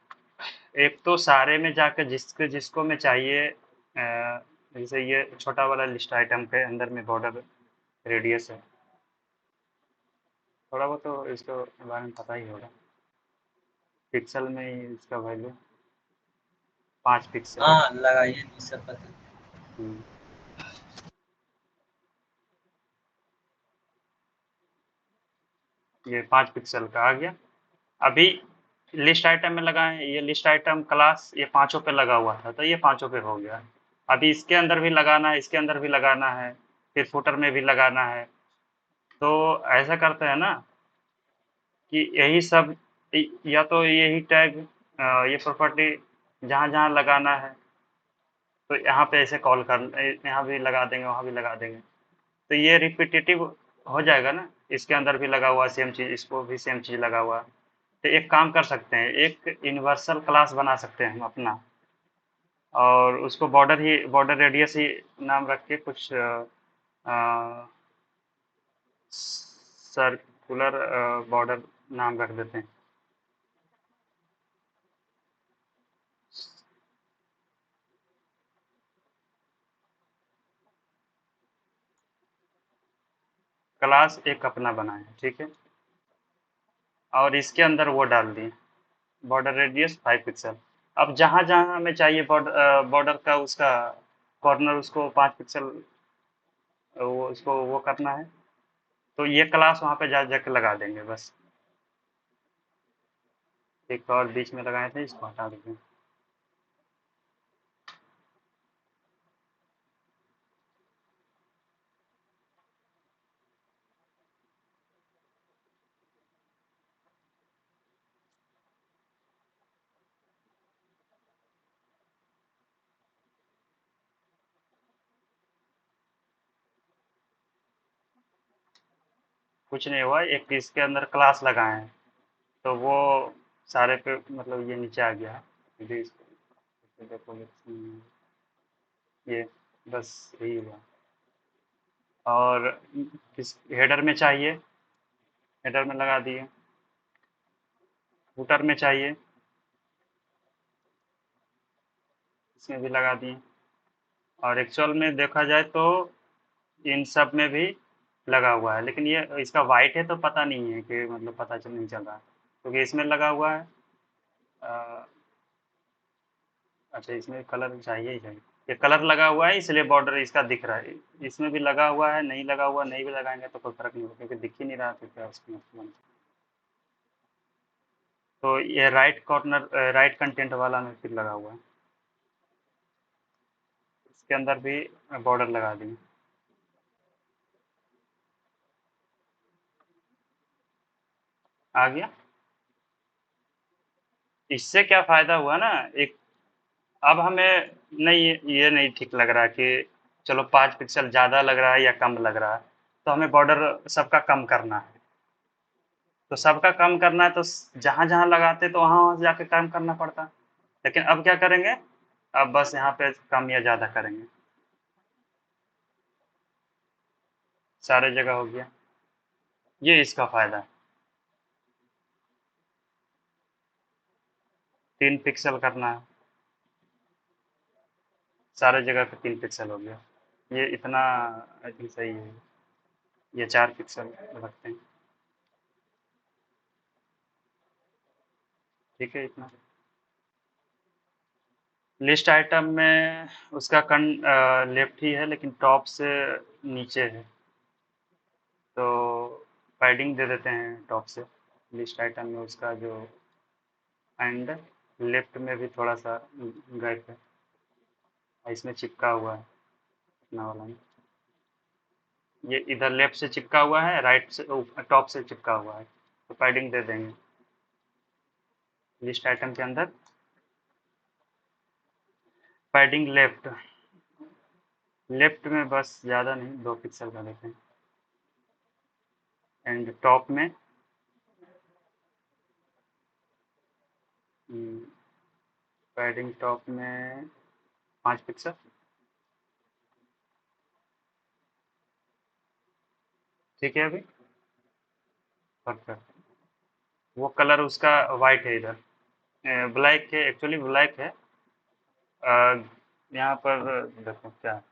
एक तो सारे में जाकर जिसको जिसको में चाहिए, जैसे ये छोटा वाला लिस्ट आइटम के अंदर में बॉर्डर रेडियस है, थोड़ा बहुत तो इसको बारे में पता ही होगा। पिक्सल में ही इसका वैल्यू 5 पिक्सल। हाँ, लगाइए, ये सब पता। हम्म, ये 5 पिक्सल का आ गया। अभी लिस्ट आइटम में लगाएं, ये लिस्ट आइटम क्लास ये पांचों पे लगा हुआ था, तो ये पांचों पे हो गया। अभी इसके अंदर भी लगाना है, इसके अंदर भी लगाना है, फिर फुटर में भी लगाना है। तो ऐसा करते हैं ना कि यही सब या तो यही टैग ये प्रॉपर्टी जहाँ-जहाँ लगाना है तो यहाँ पे ऐसे कॉल कर यहाँ भी लगा देंगे, वहाँ भी लगा देंगे। तो ये रिपीटेटिव हो जाएगा ना, इसके अंदर भी लगा हुआ सेम चीज़, इसको भी सेम चीज़ लगा हुआ। तो एक काम कर सकते हैं, एक यूनिवर्सल क्लास बना सकते हैं हम अपना, और उसको बॉर्डर रेडियस ही नाम रख के कुछ सर्कुलर बॉर्डर नाम रख देते हैं। क्लास एक अपना बनाए, ठीक है, और इसके अंदर वो डाल दिए बॉर्डर रेडियस 5 पिक्सल। अब जहाँ जहाँ हमें चाहिए बॉर्डर का उसका कॉर्नर उसको 5 पिक्सल वो उसको वो करना है, तो ये क्लास वहाँ पे जा जाके लगा देंगे बस। एक और बीच में लगाए थे, इसको हटा देते हैं। कुछ नहीं हुआ, एक इसके अंदर क्लास लगाए हैं तो वो सारे पे मतलब ये नीचे आ गया है। अभी इसको देखो, ये बस यही हुआ। और किस हेडर में चाहिए, हेडर में लगा दिए, फुटर में चाहिए इसमें भी लगा दिए, और एक्चुअल में देखा जाए तो इन सब में भी लगा हुआ है, लेकिन ये इसका वाइट है तो पता नहीं है कि मतलब पता चल नहीं चल रहा है क्योंकि इसमें लगा हुआ है। अ, अच्छा, इसमें कलर चाहिए ही चाहिए, ये कलर लगा हुआ है इसलिए बॉर्डर इसका दिख रहा है। इसमें भी लगा हुआ है, नहीं लगा हुआ नहीं भी लगाएंगे तो कोई फर्क नहीं होगा क्योंकि दिख ही नहीं रहा तो क्या उसमें मतलब। तो ये राइट कॉर्नर राइट कंटेंट वाला में फिर लगा हुआ है, इसके अंदर भी बॉर्डर लगा देंगे। आ गया। इससे क्या फायदा हुआ ना, एक अब हमें नहीं, ये नहीं ठीक लग रहा कि चलो 5 पिक्सल ज़्यादा लग रहा है या कम लग रहा है, तो हमें बॉर्डर सबका कम करना है। तो सबका कम करना है तो जहाँ जहाँ लगाते तो वहाँ वहाँ जाके कम करना पड़ता, लेकिन अब क्या करेंगे, अब बस यहाँ पे कम या ज़्यादा करेंगे, सारे जगह हो गया। ये इसका फायदा है। 3 पिक्सल करना है, सारे जगह पे 3 पिक्सल हो गया। ये इतना आई थिंक सही है। ये 4 पिक्सल रखते हैं, ठीक है इतना। लिस्ट आइटम में उसका लेफ्ट ही है लेकिन टॉप से नीचे है, तो पैडिंग दे देते हैं टॉप से लिस्ट आइटम में उसका जो, एंड लेफ्ट में भी थोड़ा सा गैप है, इसमें चिपका हुआ है अपना वाला में। ये इधर लेफ्ट से चिपका हुआ है, राइट से टॉप से चिपका हुआ है, तो पैडिंग दे देंगे लिस्ट आइटम के अंदर। पैडिंग लेफ्ट, लेफ्ट में बस ज़्यादा नहीं 2 पिक्सल का देते हैं, एंड टॉप में पैडिंग टॉप में 5 पिक्सल, ठीक है। अभी परफेक्ट। वो कलर उसका वाइट है, इधर ब्लैक है, एक्चुअली ब्लैक है। यहाँ पर देखो क्या है,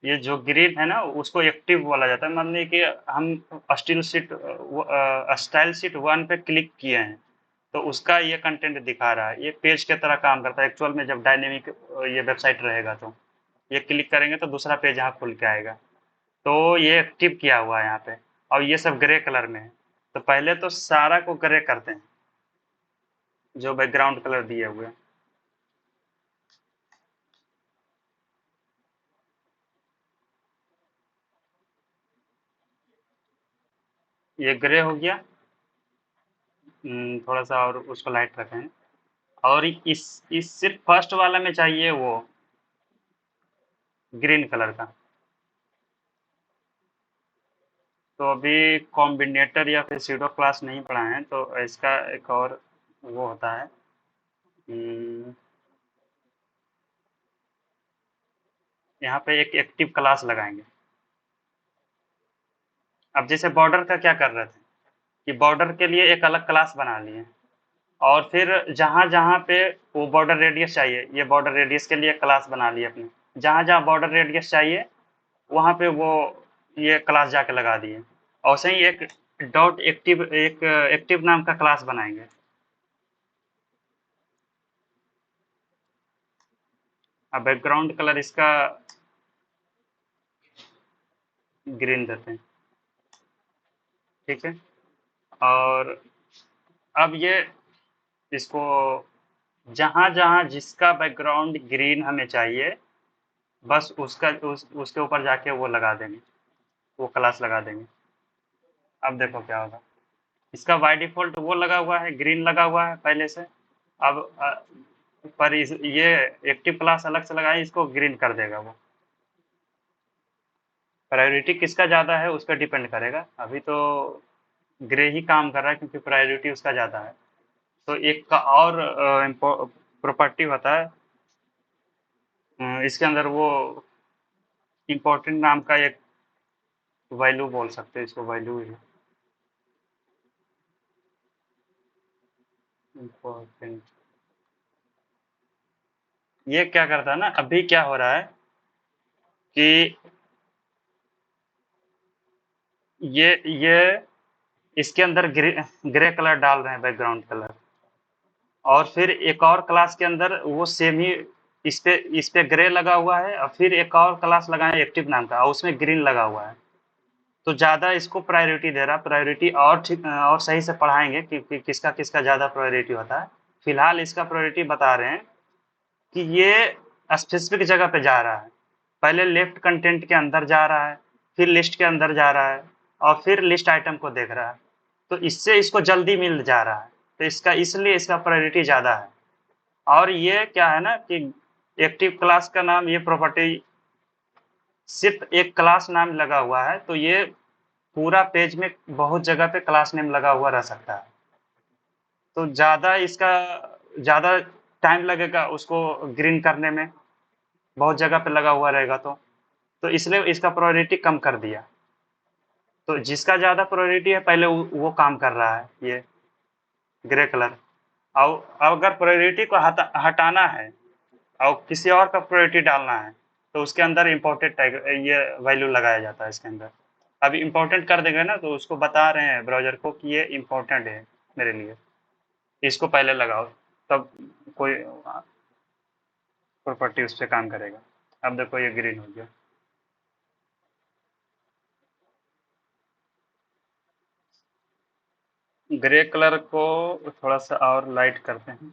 ये जो ग्रीन है ना उसको एक्टिव बोला जाता है। मान लीजिए कि हम स्टाइल शीट 1 पे क्लिक किए हैं तो उसका ये कंटेंट दिखा रहा है, ये पेज के तरह काम करता है एक्चुअल में। जब डायनेमिक ये वेबसाइट रहेगा तो ये क्लिक करेंगे तो दूसरा पेज यहाँ खुल के आएगा, तो ये एक्टिव किया हुआ है यहाँ पे, और ये सब ग्रे कलर में है। तो पहले तो सारा को ग्रे करते हैं जो बैकग्राउंड कलर दिए हुए हैं। ये ग्रे हो गया। थोड़ा सा और उसको लाइट रखें। और इस सिर्फ फर्स्ट वाला में चाहिए वो ग्रीन कलर का। तो अभी कॉम्बिनेटर या फिर सीडो क्लास नहीं पढ़ा है, तो इसका एक और वो होता है। यहाँ पे एक एक्टिव क्लास लगाएंगे। अब जैसे बॉर्डर का क्या कर रहे थे कि बॉर्डर के लिए एक अलग क्लास बना लिए, और फिर जहाँ जहाँ पे वो बॉर्डर रेडियस चाहिए, ये बॉर्डर रेडियस के लिए क्लास बना लिए अपने। जहाँ जहाँ बॉर्डर रेडियस चाहिए वहाँ पे वो ये क्लास जाके लगा दिए। और सही एक डॉट एक्टिव, एक एक्टिव नाम का क्लास बनाएंगे। अब बैकग्राउंड कलर इसका ग्रीन देते हैं, ठीक है। और अब ये इसको जहाँ जहाँ जिसका बैकग्राउंड ग्रीन हमें चाहिए, बस उसके ऊपर जाके वो लगा देंगे, वो क्लास लगा देंगे। अब देखो क्या होगा। इसका बाय डिफ़ॉल्ट वो लगा हुआ है, ग्रीन लगा हुआ है पहले से। अब पर ये एक्टिव क्लास अलग से लगाए, इसको ग्रीन कर देगा वो। प्रायोरिटी किसका ज़्यादा है उस पर डिपेंड करेगा। अभी तो ग्रे ही काम कर रहा है क्योंकि प्रायोरिटी उसका ज़्यादा है। तो एक का और प्रॉपर्टी होता है, इसके अंदर वो इम्पोर्टेंट नाम का एक वैल्यू बोल सकते हैं, इसको वैल्यू ही इम्पोर्टेंट। ये क्या करता है ना, अभी क्या हो रहा है कि ये इसके अंदर ग्रे कलर डाल रहे हैं, बैकग्राउंड कलर। और फिर एक और क्लास के अंदर वो सेम ही इस पे ग्रे लगा हुआ है, और फिर एक और क्लास लगाए एक्टिव नाम का, और उसमें ग्रीन लगा हुआ है। तो ज़्यादा इसको प्रायोरिटी दे रहा है। प्रायोरिटी और ठीक और सही से पढ़ाएंगे कि किसका किसका ज़्यादा प्रायोरिटी होता है। फिलहाल इसका प्रायोरिटी बता रहे हैं कि ये स्पेसिफिक जगह पे जा रहा है। पहले लेफ्ट कंटेंट के अंदर जा रहा है, फिर लिस्ट के अंदर जा रहा है, और फिर लिस्ट आइटम को देख रहा है। तो इससे इसको जल्दी मिल जा रहा है, तो इसका इसलिए इसका प्रायोरिटी ज़्यादा है। और ये क्या है ना कि एक्टिव क्लास का नाम, ये प्रॉपर्टी सिर्फ एक क्लास नाम लगा हुआ है, तो ये पूरा पेज में बहुत जगह पे क्लास नेम लगा हुआ रह सकता है। तो ज़्यादा टाइम लगेगा उसको ग्रीन करने में, बहुत जगह पे लगा हुआ रहेगा। तो इसलिए इसका प्रायोरिटी कम कर दिया। तो जिसका ज़्यादा प्रायोरिटी है पहले वो काम कर रहा है, ये ग्रे कलर। और अगर प्रायोरिटी को हटाना है और किसी और का प्रायोरिटी डालना है, तो उसके अंदर इम्पोर्टेंट टैग, ये वैल्यू लगाया जाता है इसके अंदर। अभी इम्पोर्टेंट कर देंगे ना, तो उसको बता रहे हैं ब्राउज़र को कि ये इम्पोर्टेंट है मेरे लिए, इसको पहले लगाओ, तब कोई प्रॉपर्टी उस पर काम करेगा। अब देखो ये ग्रीन हो गया। ग्रे कलर को थोड़ा सा और लाइट करते हैं।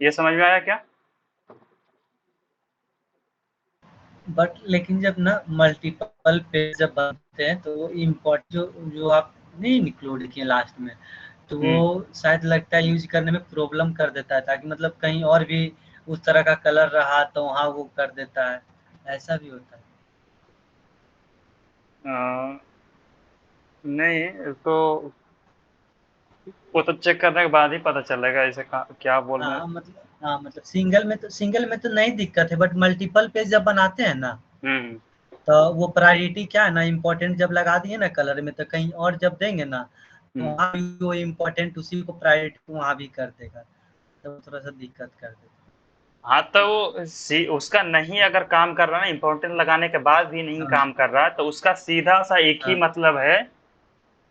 ये समझ में आया क्या? बट लेकिन जब ना मल्टीपल पेज जब बनते हैं तो वो इम्पोर्ट जो आप नहीं इंक्लूड किए लास्ट में, तो वो शायद लगता है यूज करने में प्रॉब्लम कर देता है, ताकि मतलब कहीं और भी उस तरह का कलर रहा तो वहाँ वो कर देता है, ऐसा भी होता है। नहीं तो वो तो चेक करने के बाद ही पता चलेगा इसे क्या बोल रहे हैं। हाँ मतलब सिंगल में तो नहीं दिक्कत है, बट मल्टीपल पेज जब बनाते हैं ना, तो वो प्रायोरिटी क्या है ना, इम्पोर्टेंट जब लगा दिए ना कलर में, तो कहीं और जब देंगे ना, तो वहाँ भी वो इम्पोर्टेंट उसी को प्रायोरिटी वहाँ भी कर देगा, तो थोड़ा सा दिक्कत कर देगा। हाँ, तो वो उसका नहीं अगर काम कर रहा है ना, इम्पोर्टेंट लगाने के बाद भी नहीं काम कर रहा, तो उसका सीधा सा एक ही मतलब है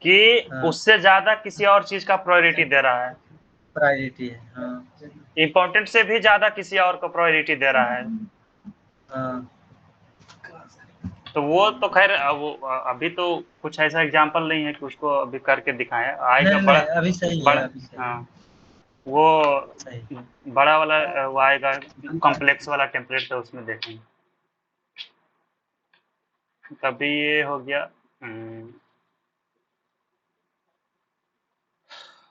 कि उससे ज्यादा किसी और चीज का प्रायोरिटी दे रहा है। प्रायोरिटी है, हाँ। इम्पोर्टेंट से भी ज्यादा किसी और को प्रायोरिटी दे रहा है। हाँ। तो वो तो खैर वो अभी तो कुछ ऐसा एग्जांपल नहीं है कि उसको अभी करके दिखाएं, आएगा नहीं, बड़ा अभी सही है, बड़ा। अभी सही है। हाँ, वो सही। बड़ा वाला वो आएगा कॉम्प्लेक्स वाला टेम्पलेट, तो उसमें देखेंगे। तभी ये हो गया।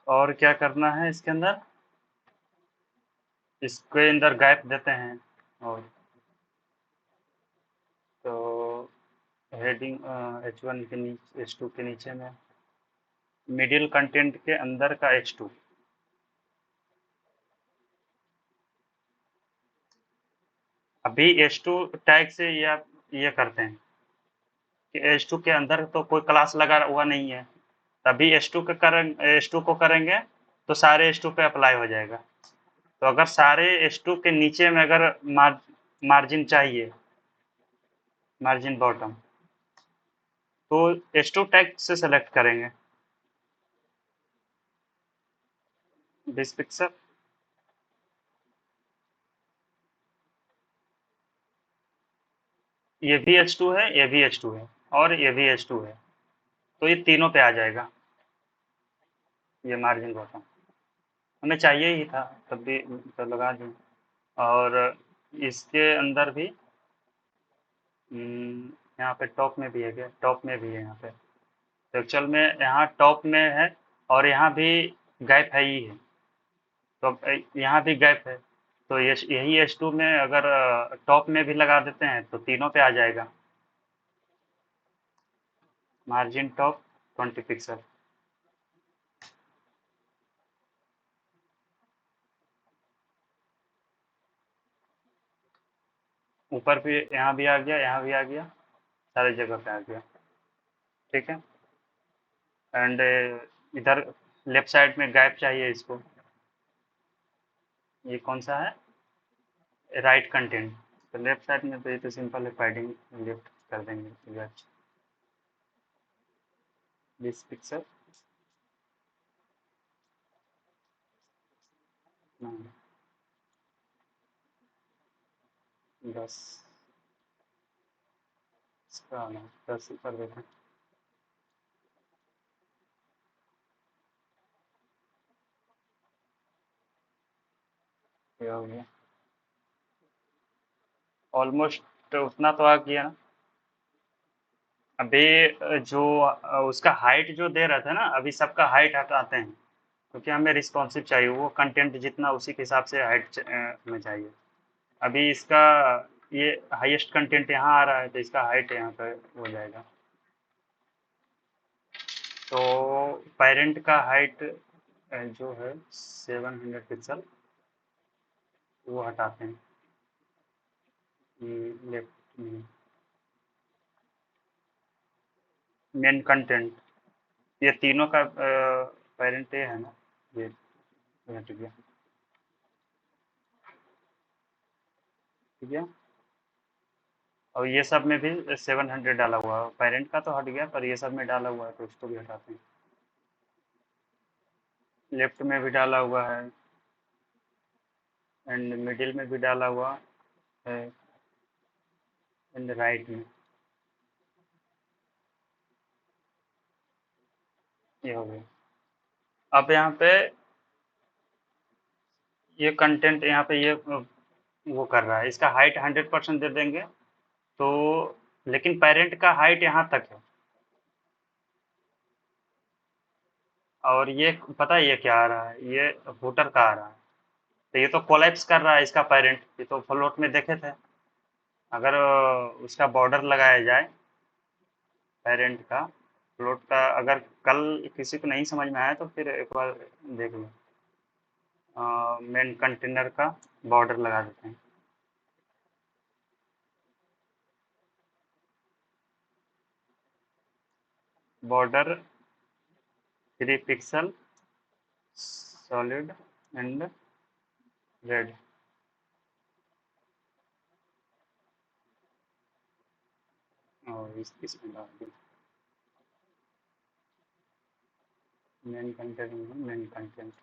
और क्या करना है इसके अंदर, इसके अंदर गैप देते हैं। और तो हेडिंग H1 के नीचे, H2 के नीचे में मिडिल कंटेंट के अंदर का H2। अभी H2 टैग से ये करते हैं कि H2 के अंदर तो कोई क्लास लगा हुआ नहीं है, तभी H2 को करेंगे तो सारे H2 पे अप्लाई हो जाएगा। तो अगर सारे H2 के नीचे में अगर मार्जिन चाहिए, मार्जिन बॉटम, तो H2 टैग से सेलेक्ट करेंगे 20 पिक्सल। ये भी H2 है, ये भी H2 है, और ये भी H2 है, तो ये तीनों पे आ जाएगा ये मार्जिन बॉटम। हमें चाहिए ही था, तब भी तो लगा दें। और इसके अंदर भी यहाँ पे टॉप में भी है क्या, टॉप में भी है यहाँ पे। तो एक्चुअल में यहाँ टॉप में है और यहाँ भी गैप है ही है, तो यहाँ भी गैप है, तो ये यही H2 में अगर टॉप में भी लगा देते हैं तो तीनों पे आ जाएगा मार्जिन टॉप 20 पिक्सल। ऊपर भी यहाँ भी आ गया, यहाँ भी आ गया, सारी जगह पे आ गया। ठीक है। एंड इधर लेफ्ट साइड में गैप चाहिए इसको, ये कौन सा है, राइट कंटेंट। तो लेफ्ट साइड में तो ये तो सिंपल है, पैडिंग लेफ्ट कर देंगे 20 पिक्सल। दस, इसका 10 कर देते हैं। ये हो गया, ऑलमोस्ट उतना तो आ गया ना। अभी जो उसका हाइट जो दे रहा था ना, अभी सबका हाइट हटाते हैं क्योंकि हमें रिस्पॉन्सिव चाहिए, वो कंटेंट जितना उसी के हिसाब से हाइट में चाहिए। अभी इसका ये हाईएस्ट कंटेंट यहाँ आ रहा है, तो इसका हाइट यहाँ पे हो जाएगा। तो पेरेंट का हाइट जो है 700 पिक्सल, वो हटाते हैं लेफ्ट में। मेन कंटेंट, ये तीनों का पेरेंट ये है ना, ये हट गया। ठीक है। और ये सब में भी 700 डाला हुआ है, पेरेंट का तो हट गया, पर ये सब में डाला हुआ है तो उसको भी हटाते हैं। लेफ्ट में भी डाला हुआ है एंड मिडिल में भी डाला हुआ है एंड राइट में। ये हो गया। अब यहाँ पे ये कंटेंट यहाँ पे ये वो कर रहा है, इसका हाइट 100% दे देंगे तो, लेकिन पेरेंट का हाइट यहाँ तक है। और ये पता है ये क्या आ रहा है, ये फुटर का आ रहा है, तो ये तो कोलैप्स कर रहा है इसका पेरेंट। ये तो फ्लोट में देखे थे, अगर उसका बॉर्डर लगाया जाए पेरेंट का, फ्लोट का, अगर कल किसी को नहीं समझ में आया तो फिर एक बार देख लो। मेन कंटेनर का बॉर्डर लगा देते हैं। Border 3 pixel solid and red. और इसमें डाल दें मेन कंटेंट, मेन कंटेंट।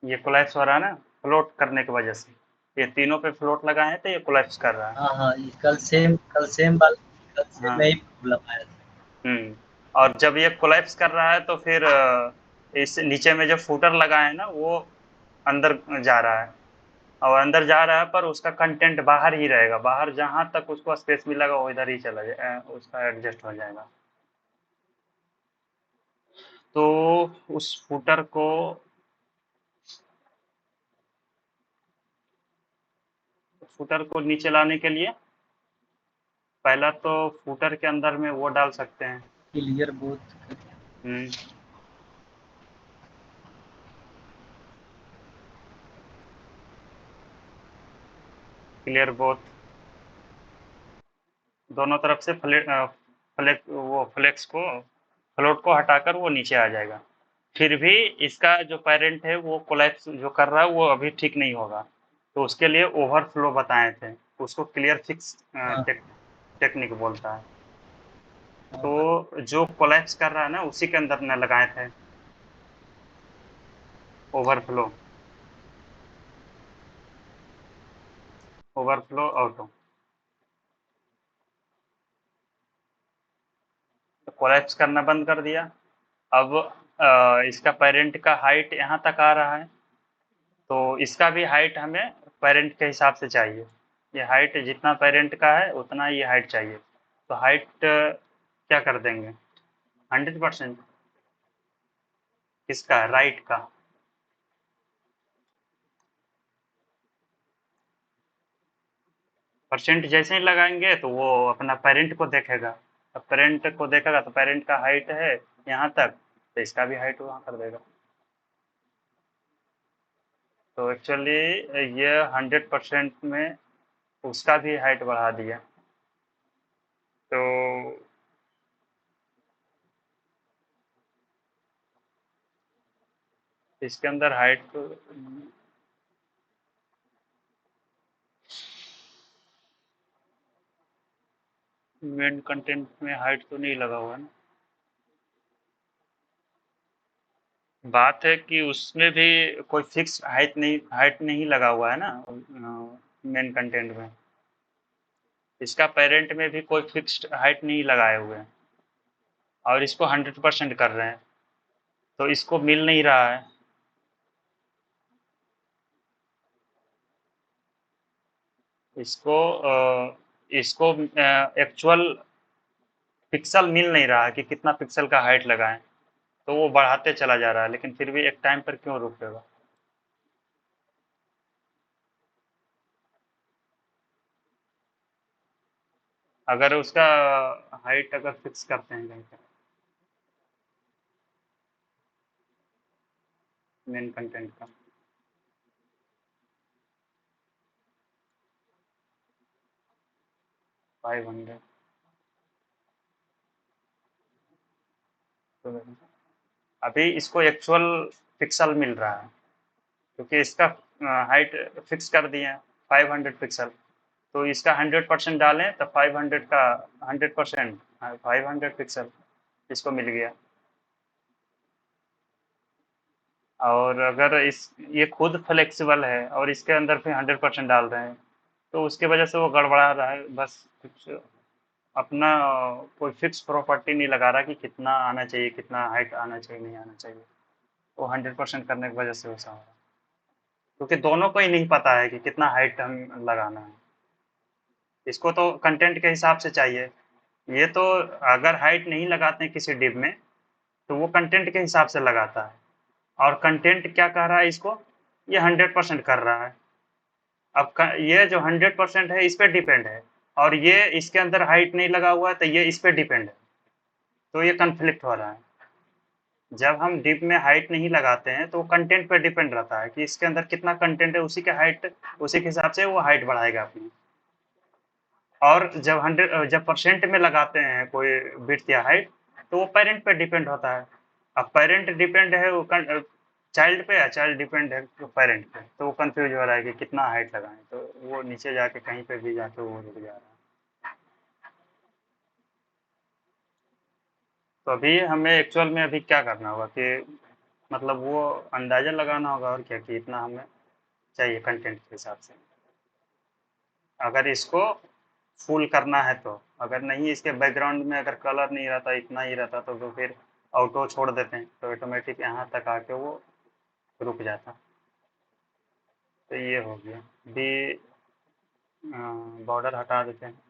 ये कोलैप्स हो रहा है ना फ्लोट करने की वजह से, ये तीनों पे फ्लोट लगाए हैं तो ये कोलैप्स कर रहा है। हाँ हाँ, ये कल सेम हाँ। में ही प्रॉब्लम आया था। और जब ये कोलैप्स कर रहा है तो फिर इस नीचे में जो फूटर लगा है ना वो अंदर जा रहा है, और अंदर जा रहा है पर उसका कंटेंट बाहर ही रहेगा, बाहर जहाँ तक उसको स्पेस मिलेगा वो इधर ही चला जाए, उसका एडजस्ट हो जाएगा। तो उस फूटर को नीचे लाने के लिए पहला तो फूटर के अंदर में वो डाल सकते हैं, क्लियर बोथ। क्लियर बोथ दोनों तरफ से फ्लोट को हटाकर वो नीचे आ जाएगा। फिर भी इसका जो पेरेंट है वो कोलैप्स जो कर रहा है वो अभी ठीक नहीं होगा, तो उसके लिए ओवरफ्लो बताए थे, उसको क्लियर फिक्स टेक्निक बोलता है। तो जो कोलैप्स कर रहा है ना उसी के अंदर न लगाए थे ओवरफ्लो ऑटो। तो कोलैप्स करना बंद कर दिया। अब इसका पेरेंट का हाइट यहाँ तक आ रहा है, तो इसका भी हाइट हमें पेरेंट के हिसाब से चाहिए। ये हाइट जितना पेरेंट का है उतना ये हाइट चाहिए, तो हाइट क्या कर देंगे 100%। किसका? राइट का। परसेंट जैसे ही लगाएंगे तो वो अपना पेरेंट को देखेगा, अब पेरेंट को देखेगा तो पेरेंट का हाइट है यहाँ तक, तो इसका भी हाइट वहाँ कर देगा। तो एक्चुअली ये 100% में उसका भी हाइट बढ़ा दिया। तो इसके अंदर हाइट तो मेन कंटेंट में हाइट तो नहीं लगा हुआ है ना। बात है कि उसमें भी कोई फिक्स हाइट नहीं लगा हुआ है ना मेन कंटेंट में। इसका पेरेंट में भी कोई फिक्स्ड हाइट नहीं लगाए हुए हैं और इसको 100% कर रहे हैं, तो इसको मिल नहीं रहा है। इसको एक्चुअल पिक्सल मिल नहीं रहा है कि कितना पिक्सल का हाइट लगाएं, तो वो बढ़ाते चला जा रहा है, लेकिन फिर भी एक टाइम पर क्यों रुकेगा। अगर उसका हाइट अगर फिक्स करते हैं कहीं पर मेन कंटेंट का, फाइव हंड्रेड, तो अभी इसको एक्चुअल पिक्सल मिल रहा है क्योंकि इसका हाइट फिक्स कर दिए हैं 500 पिक्सल, तो इसका 100% डालें तो 500 का 100% 500 पिक्सल इसको मिल गया। और अगर इस ये खुद फ्लेक्सिबल है और इसके अंदर फिर 100% डाल रहे हैं, तो उसकी वजह से वो गड़बड़ा रहा है। बस कुछ अपना कोई फिक्स प्रॉपर्टी नहीं लगा रहा कि कितना आना चाहिए, कितना हाइट आना चाहिए, नहीं आना चाहिए। वो 100% करने की वजह से वैसा हो रहा है, क्योंकि दोनों को ही नहीं पता है कि कितना हाइट हम लगाना है। इसको तो कंटेंट के हिसाब से चाहिए, ये तो अगर हाइट नहीं लगाते हैं किसी डिव में तो वो कंटेंट के हिसाब से लगाता है, और कंटेंट क्या कह रहा है इसको, ये 100% कर रहा है। अब ये जो 100% है इस पे डिपेंड है, और ये इसके अंदर हाइट नहीं लगा हुआ है तो ये इस पे डिपेंड है, तो ये कन्फ्लिक्ट हो रहा है। जब हम डिव में हाइट नहीं लगाते हैं तो वो कंटेंट पे डिपेंड रहता है कि इसके अंदर कितना कंटेंट है, उसी के हाइट उसी के हिसाब से वो हाइट बढ़ाएगा अपनी। और जब परसेंट में लगाते हैं कोई विड्थ या हाइट तो वो पेरेंट पे डिपेंड होता है। अब पेरेंट डिपेंड है वो चाइल्ड पे, या चाइल्ड डिपेंड है पेरेंट पे, तो वो कंफ्यूज हो रहा है कि कितना हाइट लगाएं, तो वो नीचे जाके कहीं पे भी जाके वो रुक जा रहा है। तो अभी हमें एक्चुअल में अभी क्या करना होगा कि मतलब वो अंदाजा लगाना होगा और क्या कि इतना हमें चाहिए कंटेंट के हिसाब से, अगर इसको फुल करना है तो। अगर नहीं इसके बैकग्राउंड में अगर कलर नहीं रहता, इतना ही रहता तो फिर ऑटो छोड़ देते हैं तो ऑटोमेटिक यहाँ तक आके वो रुक जाता। तो ये हो गया। भी बॉर्डर हटा देते हैं।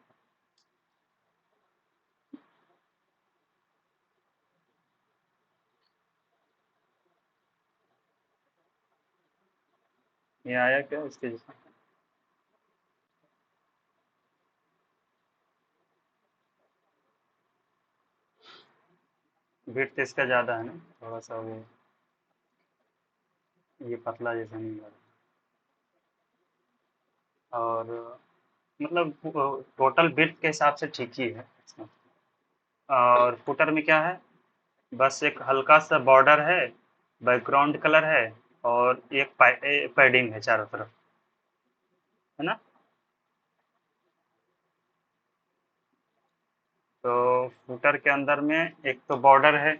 ये आया क्या इसके जैसा? विड्थ इसका ज़्यादा है ना, थोड़ा सा वो, ये पतला जैसा नहीं लग रहा। और मतलब टोटल विड्थ के हिसाब से ठीक ही है इसमें। और फुटर में क्या है, बस एक हल्का सा बॉर्डर है, बैकग्राउंड कलर है और एक पैडिंग है चारों तरफ, है ना। तो फुटर के अंदर में एक तो बॉर्डर है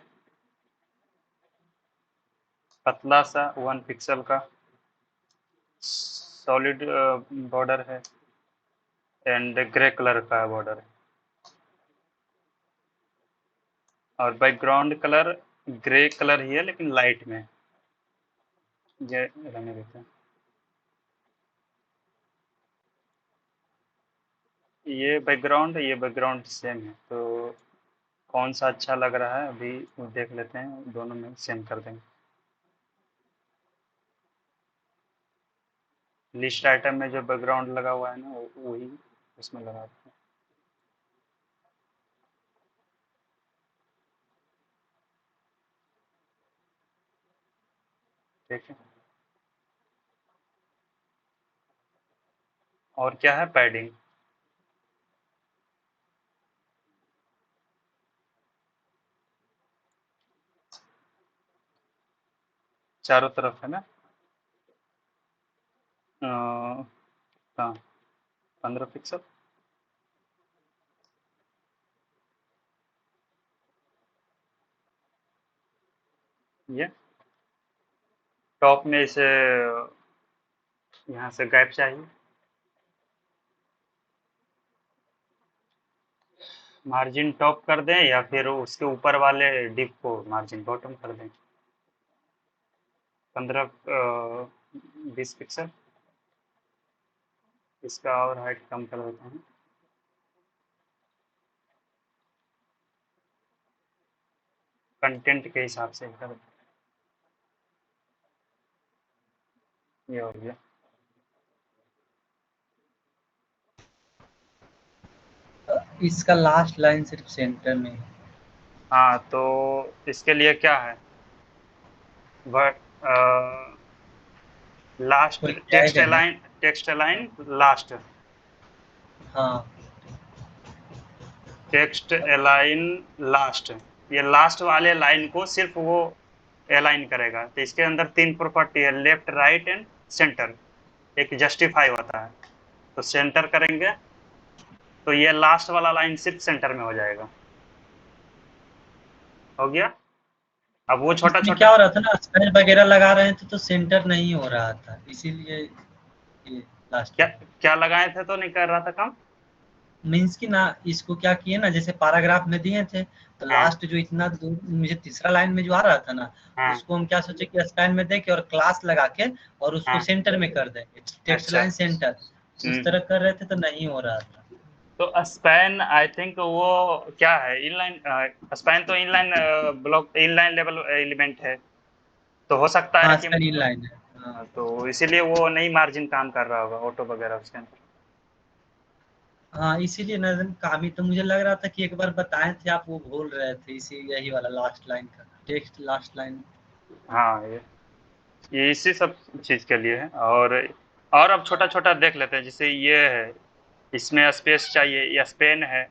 पतला सा 1 पिक्सल का, सॉलिड बॉर्डर है एंड ग्रे कलर का बॉर्डर है। और बैकग्राउंड कलर ग्रे कलर ही है लेकिन लाइट में, ये रहने देते हैं। ये बैकग्राउंड सेम है, तो कौन सा अच्छा लग रहा है अभी देख लेते हैं, दोनों में सेम कर देंगे। लिस्ट आइटम में जो बैकग्राउंड लगा हुआ है ना वही उसमें लगा देते हैं। ठीक है। और क्या है, पैडिंग। चारों तरफ है ना, हाँ 15 पिक्सल। ये टॉप में इसे यहाँ से गैप चाहिए, मार्जिन टॉप कर दें या फिर उसके ऊपर वाले डिप को मार्जिन बॉटम कर दें। 15-20 पिक्सल। इसका और हाइट कम कर देते हैं। कंटेंट के हिसाब से कर, ये हो गया। इसका लास्ट लाइन सिर्फ सेंटर में है। हाँ तो इसके लिए क्या है, लास्ट कोई टैग है ना? टेक्स्ट अलाइन लास्ट, हाँ टेक्स्ट अलाइन लास्ट। ये लास्ट वाले लाइन को सिर्फ वो अलाइन करेगा। तो इसके अंदर 3 प्रॉपर्टी है, लेफ्ट राइट एंड सेंटर। एक जस्टिफाई होता है, तो सेंटर करेंगे तो ये लास्ट वाला लाइन सिर्फ सेंटर में हो जाएगा। हो गया। अब वो छोटा इसमें क्या छोटा हो रहा था ना, स्पेल वगैरह लगा रहे थे तो सेंटर नहीं हो रहा था, इसीलिए ये लास्ट क्या लाइन क्या लगाए थे तो नहीं कर रहा था काम। मीन्स कि ना, इसको क्या किए ना, जैसे पैराग्राफ में दिए थे तो हाँ लास्ट जो इतना मुझे तीसरा लाइन में जो आ रहा था ना, हाँ उसको हम क्या सोचे कि स्पेन में दें और क्लास लगा के और उसको हाँ। सेंटर में कर देंगे, टेक्स्ट अच्छा। Line centre. उस तरह कर रहे थे तो नहीं हो रहा था। तो स्पैन आई थिंक वो क्या है, इनलाइन। स्पैन तो inline block, inline level element है, तो हो सकता है हाँ कि स्पेन इन लाइन है। हाँ तो इसीलिए वो नहीं मार्जिन काम कर रहा होगा ऑटो वगैरह उसके अंदर। हाँ, इसीलिए ना काफी तो मुझे लग रहा था कि एक बार बताए थे आप, वो भूल रहे थे, इसी यही वाला लास्ट लाइन का टेक्स्ट लास्ट लाइन। हाँ ये इसी सब चीज़ के लिए है। और अब छोटा छोटा देख लेते हैं, जैसे ये है, इसमें स्पेस चाहिए, ये स्पेन है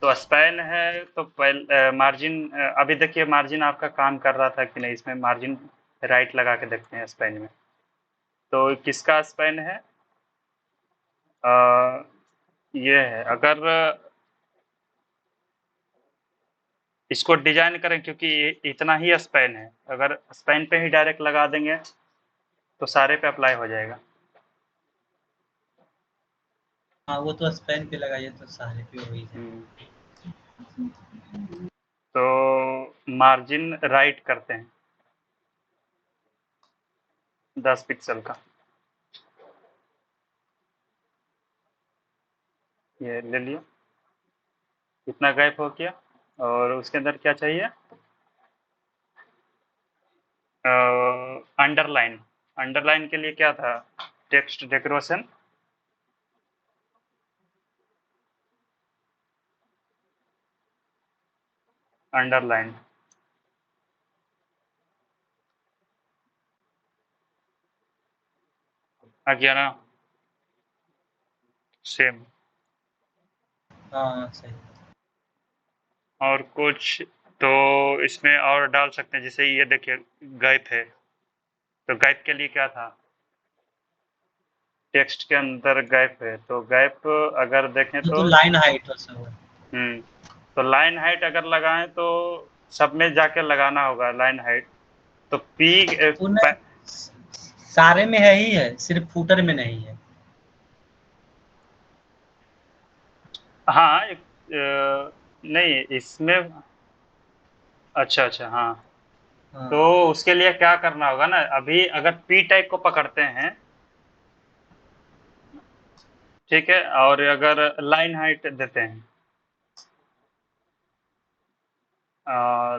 तो स्पैन है तो पहले मार्जिन, अभी देखिए मार्जिन आपका काम कर रहा था कि नहीं, इसमें मार्जिन राइट लगा के देखते हैं स्पैन में। तो किसका स्पैन है, ये है। अगर इसको डिजाइन करें, क्योंकि इतना ही स्पैन है, अगर स्पैन पे ही डायरेक्ट लगा देंगे तो सारे पे अप्लाई हो जाएगा। हाँ वो तो स्पेन पे लगाइए तो सारे पे हो ही जाए। तो मार्जिन राइट करते हैं 10 पिक्सल का, ये ले लिया, इतना गैप हो गया। और उसके अंदर क्या चाहिए, अंडरलाइन। अंडरलाइन के लिए क्या था, टेक्स्ट डेकोरेशन, अंडरलाइन। आ गया ना, सेम। हाँ सही। और कुछ तो इसमें और डाल सकते हैं, जैसे ये देखिए गैप है, तो गैप के लिए क्या था, टेक्स्ट के अंदर गैप है, तो गैप अगर देखें वो तो तो लाइन हाइट और सब है। तो लाइन हाइट अगर लगाएं तो सब में जाके लगाना होगा लाइन हाइट। तो पी तो नहीं, सारे में है ही है, सिर्फ फुटर में नहीं है। हाँ नहीं इसमें, अच्छा अच्छा हाँ। हाँ तो उसके लिए क्या करना होगा ना, अभी अगर पी टैग को पकड़ते हैं, ठीक है, और अगर लाइन हाइट देते हैं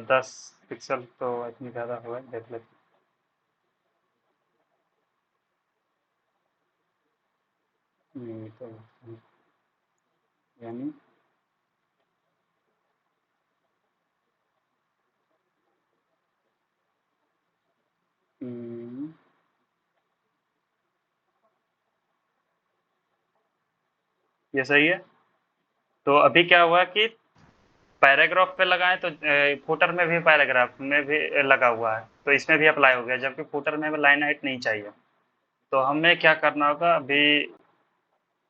10 पिक्सल, तो इतनी ज़्यादा होगा, देख लेते हैं। तो यानी ये सही है। तो अभी क्या हुआ कि पैराग्राफ पे लगाएं तो फुटर में भी पैराग्राफ में भी लगा हुआ है, तो इसमें भी अप्लाई हो गया, जबकि फुटर में लाइन हाइट नहीं चाहिए। तो हमें क्या करना होगा, अभी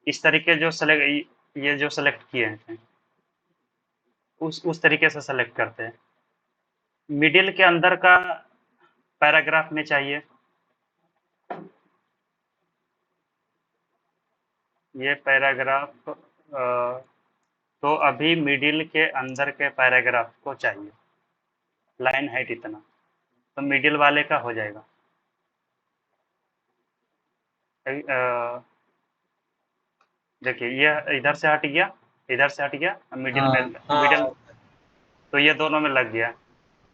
इस तरीके जो सेलेक्ट, ये जो सेलेक्ट किए हैं उस तरीके से सेलेक्ट करते हैं। मिडिल के अंदर का पैराग्राफ में चाहिए, ये पैराग्राफ तो अभी मिडिल के अंदर के पैराग्राफ को चाहिए लाइन हाइट इतना, तो मिडिल वाले का हो जाएगा। देखिए ये इधर से हट गया, इधर से हट गया, मिडिल में, हाँ मिडिल, हाँ तो ये दोनों में लग गया।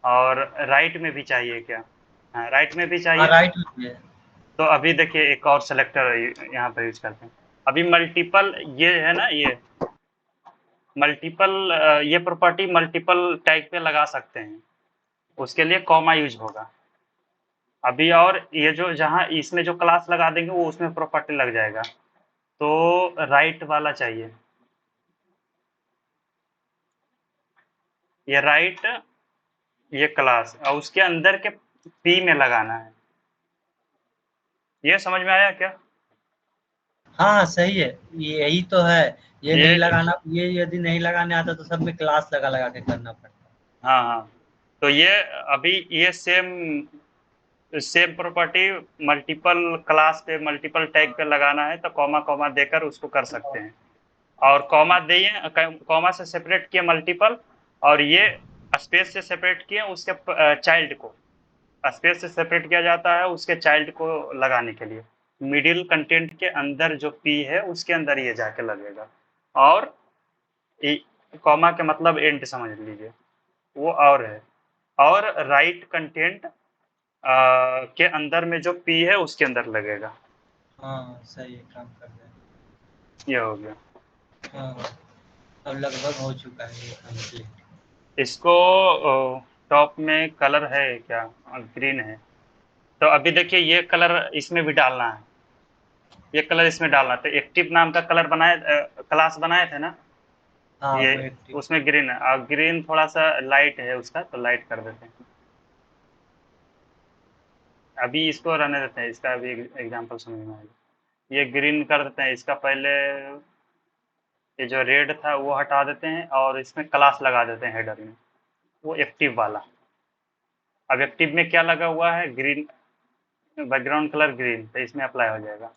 और राइट में भी चाहिए क्या, हाँ राइट में भी हाँ चाहिए। राइट में भी है। तो अभी देखिए एक और सेलेक्टर यहाँ पर यूज करते हैं। अभी मल्टीपल ये है ना, ये मल्टीपल, ये प्रॉपर्टी मल्टीपल टैग पे लगा सकते हैं, उसके लिए कॉमा यूज होगा अभी। और ये जो जहाँ इसमें जो क्लास लगा देंगे वो उसमें प्रॉपर्टी लग जाएगा, तो राइट वाला चाहिए, ये राइट, ये क्लास, और उसके अंदर के पी में लगाना है। ये समझ में आया क्या, हाँ हाँ सही है, यही तो है। ये ये नहीं लगाना, ये यदि नहीं लगाने आता तो सब में क्लास लगा लगा के करना पड़ता। हाँ हाँ। तो ये अभी ये same same property multiple class पे मल्टीपल टैग पे लगाना है, तो कॉमा कॉमा देकर उसको कर सकते हैं। और कॉमा दिए, कॉमा से सेपरेट किए मल्टीपल, और ये स्पेस से सेपरेट किए उसके चाइल्ड को, स्पेस से सेपरेट किया जाता है उसके चाइल्ड को लगाने के लिए। मिडिल कंटेंट के अंदर जो पी है उसके अंदर ये जाके लगेगा। और कॉमा के मतलब एंड समझ लीजिए, वो और है। और राइट कंटेंट के अंदर में जो पी है उसके अंदर लगेगा। हाँ सही है, काम कर रहे हैं। ये हो गया। हाँ अब लगभग हो चुका है ये कंप्लीट। इसको टॉप में कलर है क्या, ग्रीन है, तो अभी देखिए ये कलर इसमें भी डालना है, ये कलर इसमें डालना है। तो एक्टिव नाम का कलर बनाए, क्लास बनाए थे ना, हाँ ये वो एक्टिव। उसमें ग्रीन है, और ग्रीन थोड़ा सा लाइट है उसका, तो लाइट कर देते हैं। अभी इसको रहने देते हैं, इसका अभी एग्जांपल समझ में आएगा। ये ग्रीन कर देते हैं, इसका पहले ये जो रेड था वो हटा देते हैं, और इसमें क्लास लगा देते हैं हेडर में, वो एक्टिव वाला। अब एक्टिव में क्या लगा हुआ है, ग्रीन, बैकग्राउंड कलर ग्रीन, तो इसमें अप्लाई हो जाएगा।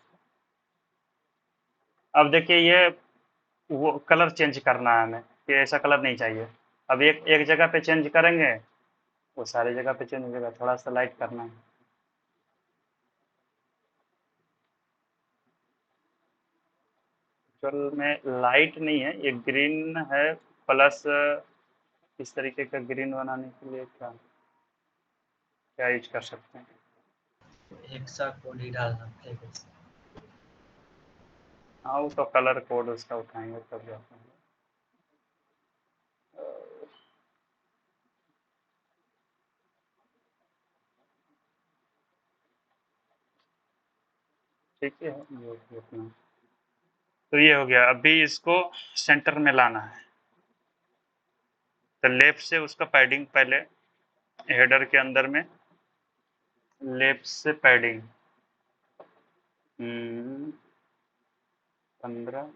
अब देखिए ये वो कलर चेंज करना है हमें कि ऐसा कलर नहीं चाहिए। अब एक एक जगह पे चेंज करेंगे, वो सारी जगह पे चेंज हो जाएगा। थोड़ा सा लाइट करना है। एक्चुअल में लाइट नहीं है, ये ग्रीन है प्लस इस तरीके का ग्रीन बनाने के लिए क्या क्या यूज कर सकते हैं? हेक्सा कोड ही डालना पड़ेगा। हाँ वो तो कलर कोड उसका उठाएंगे तब जाते हैं। ठीक है ये अपना। तो ये हो गया। अभी इसको सेंटर में लाना है, तो लेफ्ट से उसका पैडिंग पहले हेडर के अंदर में लेफ्ट से पैडिंग 15,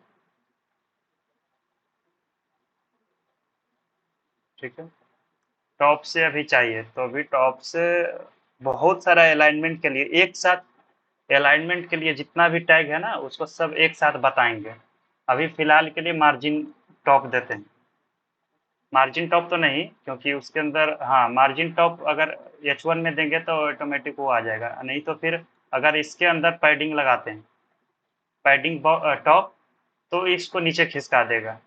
ठीक है। टॉप से अभी चाहिए, तो अभी टॉप से बहुत सारा अलाइनमेंट के लिए एक साथ, अलाइनमेंट के लिए जितना भी टैग है ना उसको सब एक साथ बताएंगे। अभी फिलहाल के लिए मार्जिन टॉप देते हैं। मार्जिन टॉप तो नहीं, क्योंकि उसके अंदर हाँ मार्जिन टॉप अगर H1 में देंगे तो ऑटोमेटिक वो आ जाएगा, नहीं तो फिर अगर इसके अंदर पैडिंग लगाते हैं, पैडिंग टॉप, तो इसको नीचे खिसका देगा।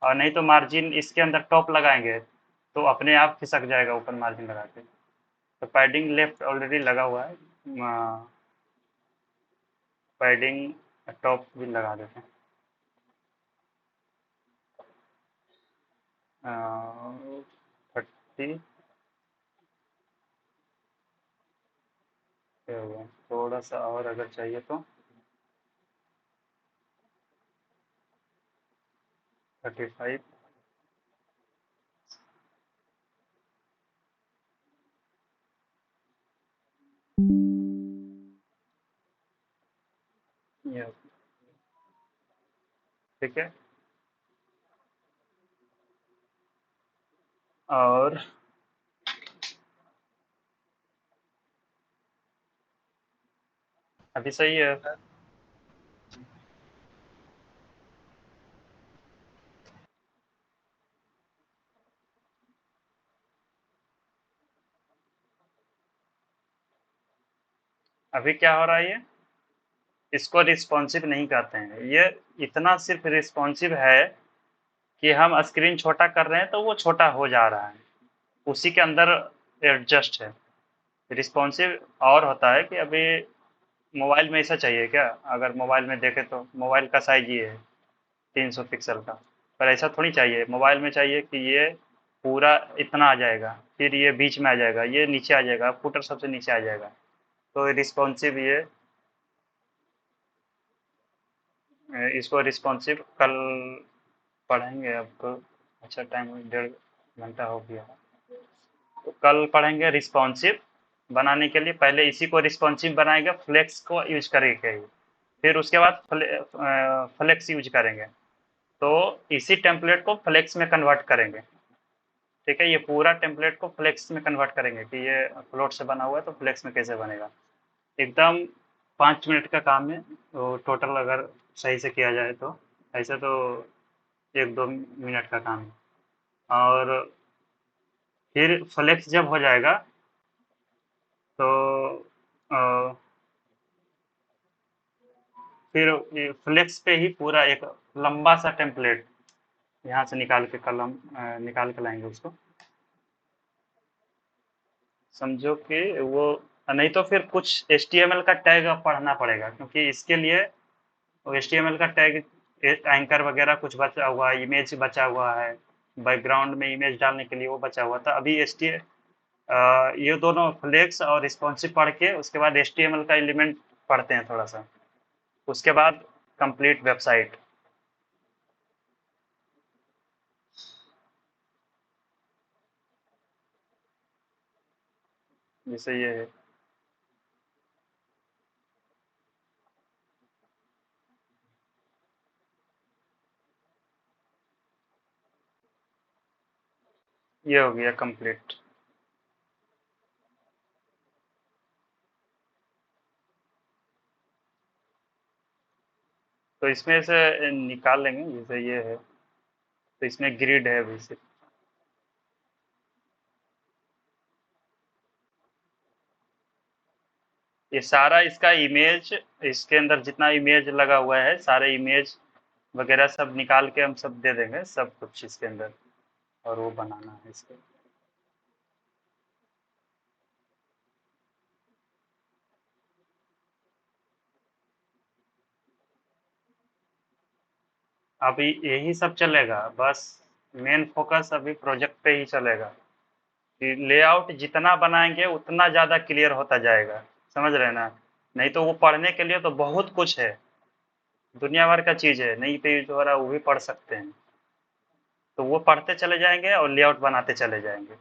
और नहीं तो मार्जिन इसके अंदर टॉप लगाएंगे तो अपने आप खिसक जाएगा ऊपर मार्जिन लगा के। तो पैडिंग लेफ्ट ऑलरेडी लगा हुआ है, पैडिंग टॉप भी लगा देते हैं। 30 थोड़ा सा और अगर चाहिए तो 35। ये ठीक है। और अभी सही है। अभी क्या हो रहा है ये, इसको रिस्पॉन्सिव नहीं कहते हैं। ये इतना सिर्फ रिस्पॉन्सिव है कि हम स्क्रीन छोटा कर रहे हैं तो वो छोटा हो जा रहा है, उसी के अंदर एडजस्ट है। रिस्पॉन्सिव और होता है कि अभी मोबाइल में ऐसा चाहिए क्या, अगर मोबाइल में देखें तो मोबाइल का साइज ये है 300 पिक्सल का, पर ऐसा थोड़ी चाहिए। मोबाइल में चाहिए कि ये पूरा इतना आ जाएगा, फिर ये बीच में आ जाएगा, ये नीचे आ जाएगा, फुटर सबसे नीचे आ जाएगा। तो रिस्पॉन्सिव ये इसको रिस्पॉन्सिव कल पढ़ेंगे। अब तो अच्छा टाइम 1.5 घंटा हो गया है। तो कल पढ़ेंगे रिस्पॉन्सिव बनाने के लिए। पहले इसी को रिस्पॉन्सिव बनाएगा, फ्लेक्स को यूज करेंगे, फिर उसके बाद फ्लेक्स यूज करेंगे, तो इसी टेम्पलेट को फ्लेक्स में कन्वर्ट करेंगे। ठीक है, ये पूरा टेम्पलेट को फ्लेक्स में कन्वर्ट करेंगे कि ये फ्लोट से बना हुआ है तो फ्लेक्स में कैसे बनेगा। एकदम 5 मिनट का काम है, तो टोटल अगर सही से किया जाए तो ऐसे तो 1-2 मिनट का काम है। और फिर फ्लेक्स जब हो जाएगा तो अ, फिर फ्लेक्स पे ही पूरा एक लंबा सा टेम्पलेट यहाँ से निकाल के कलम निकाल के लाएंगे उसको। समझो कि वो नहीं तो फिर कुछ HTML का टैग अब पढ़ना पड़ेगा, क्योंकि इसके लिए HTML का टैग एंकर वगैरह कुछ बचा हुआ है, इमेज बचा हुआ है, बैकग्राउंड में इमेज डालने के लिए वो बचा हुआ था। अभी ये दोनों फ्लेक्स और रिस्पॉन्सिव पढ़ के उसके बाद HTML का एलिमेंट पढ़ते हैं थोड़ा सा, उसके बाद कंप्लीट वेबसाइट। जैसे ये हो गया कंप्लीट। तो इसमें से निकाल लेंगे, जैसे ये है तो इसमें ग्रिड है अभी से। ये सारा इसका इमेज, इसके अंदर जितना इमेज लगा हुआ है सारे इमेज वगैरह सब निकाल के हम सब दे देंगे, सब कुछ इसके अंदर, और वो बनाना है इसको। अभी यही सब चलेगा, बस मेन फोकस अभी प्रोजेक्ट पे ही चलेगा कि लेआउट जितना बनाएंगे उतना ज़्यादा क्लियर होता जाएगा, समझ रहे हैं ना। नहीं तो वो पढ़ने के लिए तो बहुत कुछ है, दुनिया भर का चीज़ है, नहीं पे यूज हो रहा वो भी पढ़ सकते हैं, तो वो पढ़ते चले जाएंगे और लेआउट बनाते चले जाएंगे।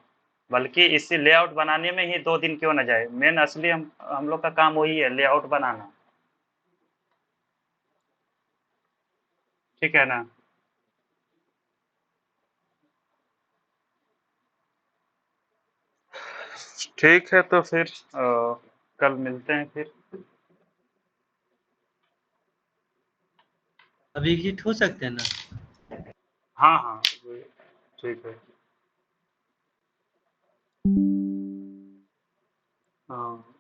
बल्कि इसी लेआउट बनाने में ही 2 दिन क्यों ना जाए, मेन असली हम लोग का काम वही है, लेआउट बनाना। ठीक है ना। ठीक है तो फिर कल मिलते हैं फिर। अभी हिट हो सकते हैं ना? हाँ हाँ ठीक है। हाँ